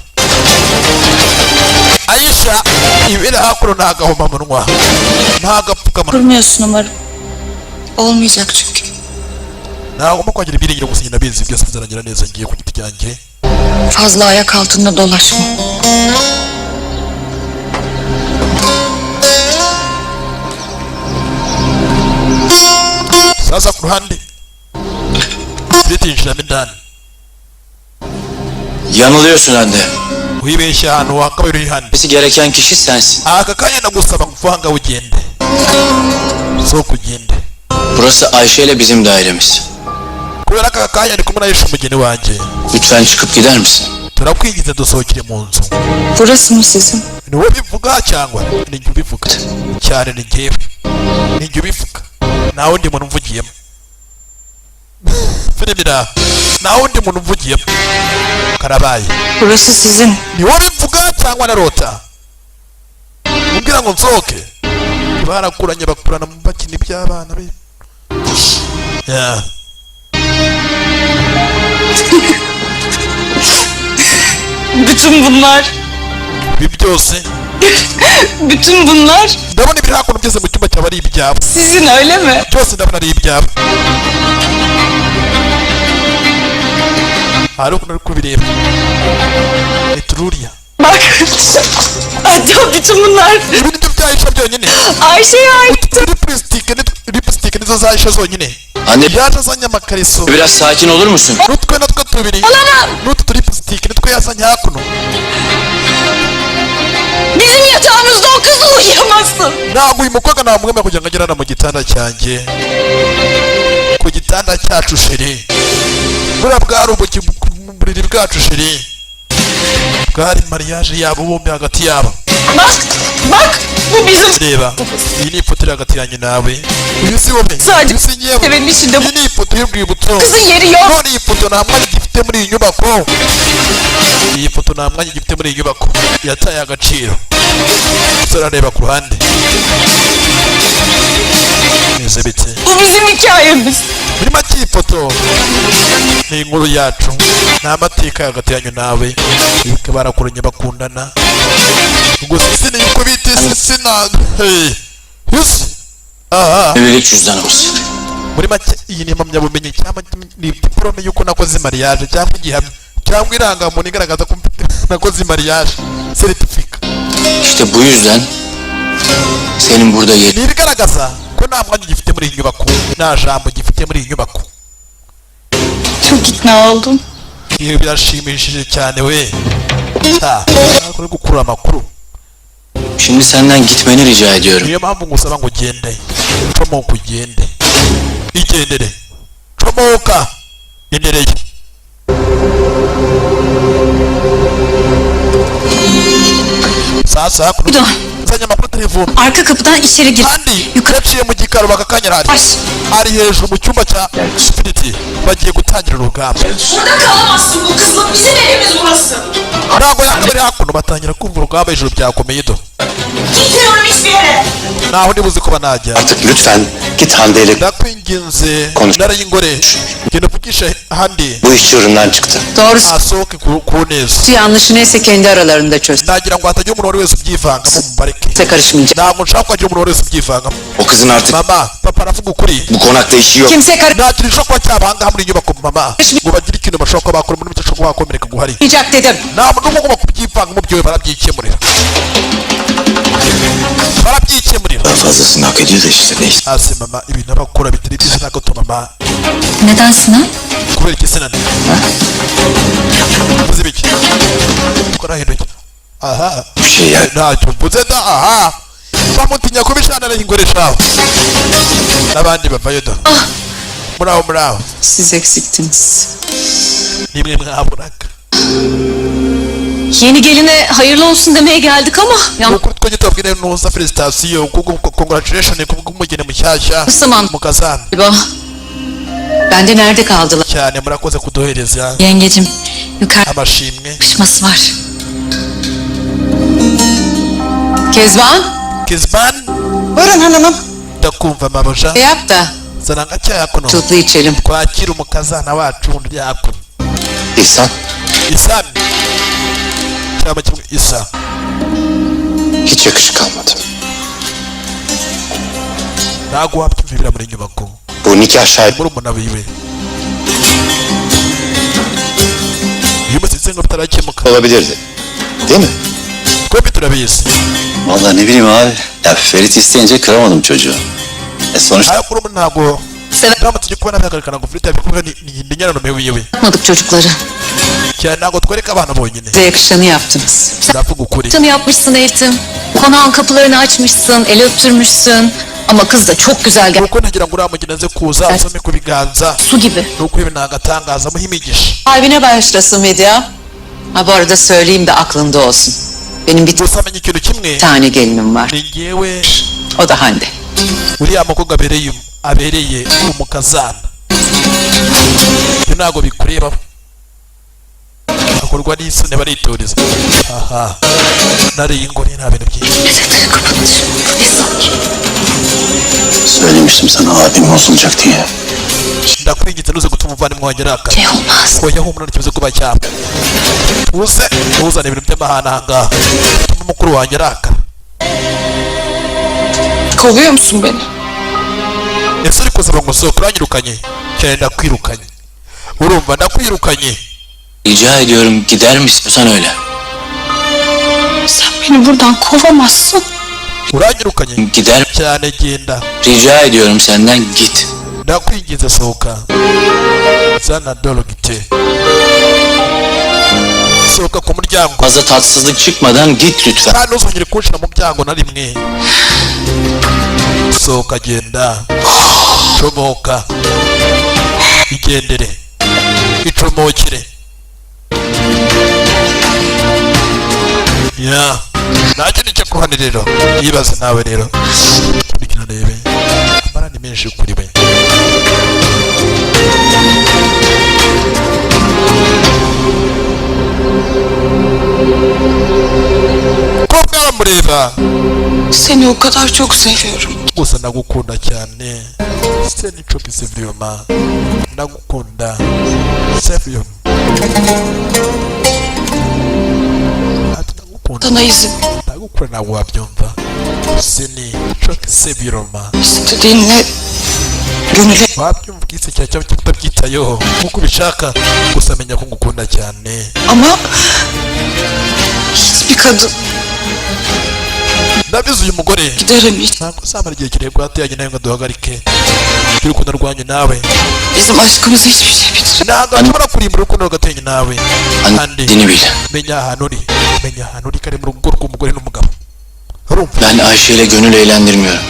Aisha ibere hakuno nta gahomamunwa. Nta gapfukamunwa. Kurmuyorsun umarım. Olmayacak çünkü. Ntagomba kwagira ibyiringiro gusa nyina bizi byose bizarangira neza ngiye ku giti cyanjye. Fazla ayak altında dolaşma. Sasa ku ruhande bitinjiramo indani. Yanılıyorsun anne. Wibeshya ahantu wakabaye uri hano. Bilmesi gereken kişi sensin. Aka kanya ndagusaba nguvanga ugende. Sohoka ugende. Burası Ayşe ile bizim dairemiz. Kubera aka kanya ndi kumwe na Yesu umugeni wanjye. Lütfen çıkıp gider misin? Turakwingiza dusohokere mu nzu. Burası mı sizin? Ni wowe bivuga cyangwa ni njye ubivuga? Cyane ni njyewe. Ni njye ubivuga. Nta wundi muntu umvugiyemo. Filimira. Nta wundi muntu umvugiyemo. Karabaye. Burası sizin. Ni wowe bivuga cyangwa narota? Umbwira ngo nsohoke. Barakuranye bakurana mu bakina iby'abana be. Ya. Bütün bunlar Ibi byose Bütün bunlar ndabona ibiri hakuno byose mu cyumba cyaba ari ibyawe sizin öyle mi? byose ndabona ari ibyawe hari ukuntu uri kubireba etururiya Bak. Hatta bütün bunlar ibi nibyo byayisha byonyine Ayşe'ye ait. lipstick nizo zayisha zonyine Anne yaje azanye amakariso biraz sakin olur musun? n'utwe natwo tubiri n'utu lipstick nitwo yazanye hakuno Bizim yatağımızda o kızla uyuyamazsın. ntabwo uyu mukobwa namwemera kugira ngo agere hano mu gitanda cyanjye ku gitanda cyacu sheri buriya bwari ubuki mu buriri bwacu sheri bwari mariage yabo bombi hagati yabo Bak, bak bu bizim reba iyi ni ifoto iri hagati yanjye nawe uyu si wowe Sadece uyu si nyewe evin içinde bu iyi ni ifoto y'urwibutso kızın yeri yok. none iyi foto nta mwanya gifite muri iyi nyubako iyi foto nta mwanya gifite muri iyi nyubako yataye agaciro umusore areba ku ruhande neza bite Bu bizim hikayemiz. muri make iyi foto ni inkuru yacu ni amateka hagati yanyu nawe bibuke barakuranye bakundana gusa sini yuko bita sina hey yusi aha Evlilik cüzdanımız. muri make iyi ni impamyabumenyi cyangwa ni diplome y'uko nakoze mariage cyangwa igihamya cyangwa irangamuntu igaragaza ko nakoze mariage certificate İşte bu yüzden senin burada yerin. ni ibigaragaza ko nta mwanya gifite muri iyi nyubako nta jambo gifite muri iyi nyubako Çok ikna oldum. iyo birashimishije cyane we ha uri gukurura amakuru Şimdi senden gitmeni rica ediyorum. niyo mpamvu ngusaba ngo ugende comoka ugende igendere comoka gendereye sasa hakuno Dur. zanye amakuru telefone Arka kapıdan içeri gir. kandi Yukarı. yaciye mu gikaro bakakanyara hari Baş. ari hejuru mu cyumba cya spiriti bagiye gutangira urugamba Burada kalamazsın bu kızla. Bizim evimiz burası. ntabwo yakabari hakuno batangira kumva urugamba hejuru byakomeye do Gitmiyorum hiçbir yere. naho nibuze kuba najya Artık lütfen git Hande ile ndakwinginze Konuş. narayingore genda uvugisha handi bu iş çığırından çıktı. Doğrusu asohoke ku neza yanlışı neyse kendi aralarında çöz. ndagira ngo hatagira umuntu wari wese ubyivangamo mubareke Kimse karışmayacak. ntabwo nshaka ko hagira umuntu wari wese ubyivangamo O kızın artık mama papa aravuga ukuri bu konakta işi yok. Kimse nta kintu gishobora kuba cyabahangaha muri iyi nyubako mama ngo bagire ikintu bashobora kuba bakora muri icyo kuba bakomereka guhari karışmayacak dedim. nta muntu ugomba kubyivangamo byowe barabyikemurira barabyikemurira Daha fazlasını hak ediyor da işte neyse. hasi mama ibintu abakora bitari byiza ntabwo tuma mama Neden Sinan? kubera iki sinani mvuze ibiki ukora hinduye aha Bir şey ya. ntacyo mvuze da aha bamutinya kubishanira ingoreshaho n'abandi bavayo do muri aho Siz eksiktiniz. nimwe mwaburaga Yeni geline hayırlı olsun demeye geldik ama ukuri twajya tubabwire nuza felicitasiyo congratulation kubw'umugeni mushyashya Yansıman. mukazana galiba. Bende nerede kaldılar? cyane murakoze kuduhereza Yengecim yukarı amashimwe yapışması var. Kezban. Kezban Buyurun hanımım. ndakumva mabuja Yap da zana ngacyaha kuno tutlu içelim. twakira umukazana wacu wundi yakuno İhsan isami cyangwa kimwe isa hiç yakışık kalmadı. ntabwo wabyumvira muri nyubako Bu nikah şahit muri umuna wiwe iyo umusitsi ngo bitarakemuka olabilirdi. Değil mi? twembi turabizi Vallahi ne bileyim abi. Ya Ferit isteyince kıramadım çocuğu. Sonuçta ariko ubu ntabwo ndamutse ujya kubona bihagarikana ngo ufite ibikorwa ni nyirarume wiwe Yapmadık çocukları. cyane ntabwo twereka abana bonyine Size yakışanı yaptınız. turavuga ukuri Tanı yapmışsın Eltim. Konağın kapılarını açmışsın, el öptürmüşsün. Ama kız da çok güzel kuko ntagira ngo uriya mugeni aze kuza asome ku biganza su gibi. nuko ibi ni agatangaza amuha imigisha Kalbine başlasın Medya. Ha bu arada söyleyeyim de aklında olsun. Benim bir gusa amenya ikintu kimwe tane gelinim var. ni ngewe O da Hande. uriya mukobwa abereye umukazana ibyo ntabwo bikureba akorwa n'isoni baritoreza aha nariye ingore nta bintu byinshi söylemiştim sana abim bozulacak diye. ndakwinginze nuze gutuma umuvandimwe wanjye arakara Şey olmaz. ko yahumura n'ikibazo kuba cyapa uze ntuzane ibintu by'amahane ahangaha bituma mukuru wanjye arakara Kovuyor musun beni? ese uri kusaba ngo sohoka uranyirukanye cyane ndakwirukanye urumva ndakwirukanye Rica ediyorum gider misin sen öyle? Sen beni buradan kovamazsın. uranyirukanye Gider. cyane genda Rica ediyorum senden git. ndakwinginze sohoka sana dolo gite sohoka ku muryango Fazla tatsızlık çıkmadan git lütfen. kandi ntuzongere kunshira mu muryango na rimwe sohoka genda comoka igendere icomokere ya ntacyo nicyo kuhani rero yibaze nawe rero kurikina rebe amara ni menshi kuri we ko mwaramureba Seni o kadar çok seviyorum. gusa ndagukunda cyane seni çok seviyorum ndagukunda seviyorum ati ndagukunda Sana izin ndagukunda ntabwo wabyumva seni çok seviyorum istediğinle gönüle wabyumva iki cyawe cyangwa utabyitayeho nk'uko ubishaka gusa menya ko ngukunda cyane ama hiçbir kadın ndabizi uyu mugore gideremeyecek. ntabwo uzamara igihe kirekire hatuyanye nawe ngo duhagarike urukundo rwanyu nawe Bizim aşkımızı hiçbir şey bitirir. ntabwo nshobora kurimbura urukundo hagati nawe kandi Dini bil. menya ahantu uri kari mu rugo rw'umugore n'umugabo urumva Ben Ayşe ile gönül eğlendirmiyorum.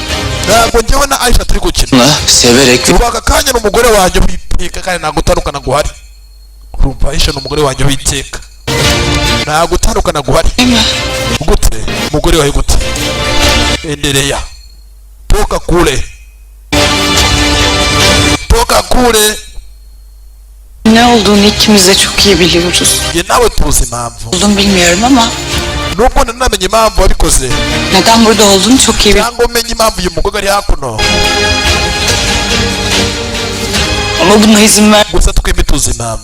ntabwo njyewe na Aisha turi gukina Ona severek ubu aka kanya ni umugore wanjye witeka kandi ntabwo utandukana guhari urumva Aisha ni umugore wanjye witeka ntabwo utandukana guhari Değil mi? gute umugore wawe gute endelea toka kule Ne olduğunu ikimiz de çok iyi biliyoruz. njye nawe tuzi impamvu Oldum bilmiyorum ama nubwo namenye impamvu wabikoze neden burada olduğunu çok iyi biliyorum. cyangwa umenye impamvu uyu mukobwa ari hakuno Ama buna izin ver. gusa twembi tuzi impamvu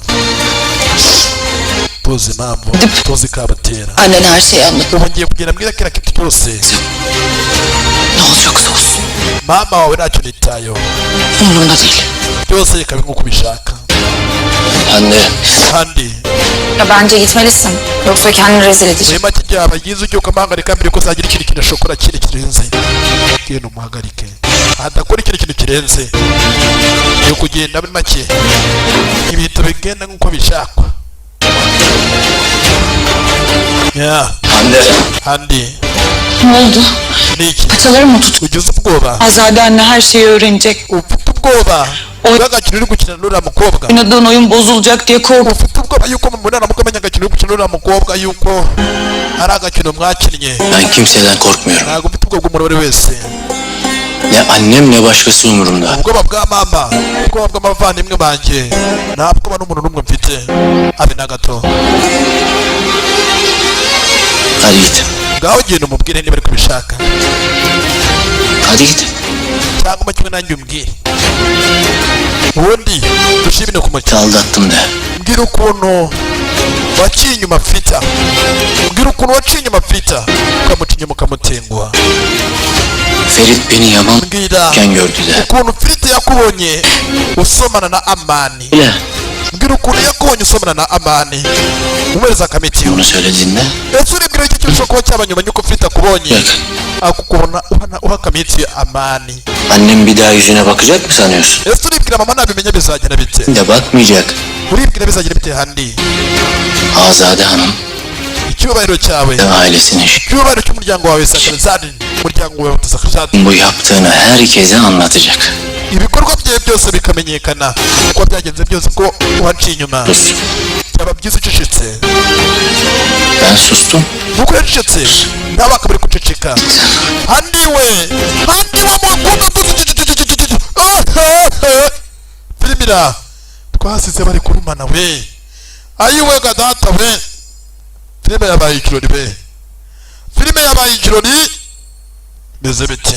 tuzi kabatera Annen her şeyi anlat. ubu ngiye kugenda mbwira kiriya kintu cyose Ne olacaksa olsun. mama wawe ntacyo nitayeho Umurumda değil. byose reka nk'uko ubishaka Hande. kandi Ya bence gitmelisin. Yoksa kendini rezil edeceksin. muri make byaba byiza ujye ukamuhagarika mbere ko uzagira ikintu kinashokora kindi kirenze genda umuhagarike adakora ikintu kirenze yo kugenda muri make ibintu bigenda nk'uko bishakwa ya Hande. kandi Ne oldu? ni iki Paçalarım mı tutuyor? ugize ubwoba Azade anne her şeyi öğrenecek. ufite ubwoba bw'agakino uri gukina n'uriya mukobwa Oynadığın oyun bozulacak diye korkup ufite ubwoba yuko mubonana mukamenya agakino uri gukina n'uriya mukobwa yuko ari agakino mwakinnye Ben kimseden korkmuyorum. ntabwo ufite ubwoba bw'umuntu uwo ari wese Ne annem ne başkası umurumda. ubwoba bwa mama ubwoba bw'abavandimwe banjye nta bwoba n'umuntu n'umwe mfite habe na gato Hadi git. ngaho genda umubwire niba ari kubishaka Hadi git. cyangwa kimwe nanjye umbwire ubundi dushimire ku mukino Aldattım de. mbwira ukuntu waciye inyuma fita mbwira ukuntu waciye inyuma fita ukamuca inyuma ukamutenguha Ferit beni yaman mbwira gördü de. ukuntu Firite yakubonye usomana na Amani Öyle. mbwira ukuntu yakubonye usomana na Amani umuhereza akamitiyo Onu söylediğinde ese uribwira iki cyose kuba cyabanyuma yuko Firite akubonye bak akukubona uha akamitiyo Amani annem bir daha yüzüne bakacak mı sanıyorsun? ese uribwira mama nabimenya bizagenda bite De bakmayacak. uribwira bizagenda bite handi Azade Hanım icyubahiro cyawe ve ailesinin icyubahiro cy'umuryango wawe Sakrizadin umuryango wawe Sakrizadin bu yaptığını herkese anlatacak. ibikorwa byawe byose bikamenyekana uko byagenze byose ko waciye inyuma Sus. byaba byiza ucecetse Ben sustum. nuko yacecetse nawe akaba ari guceceka handi we mukobwa filimira twasize bari kurumana we ayiwe gadata we filime yabaye ikirori be filime yabaye ikirori meze bite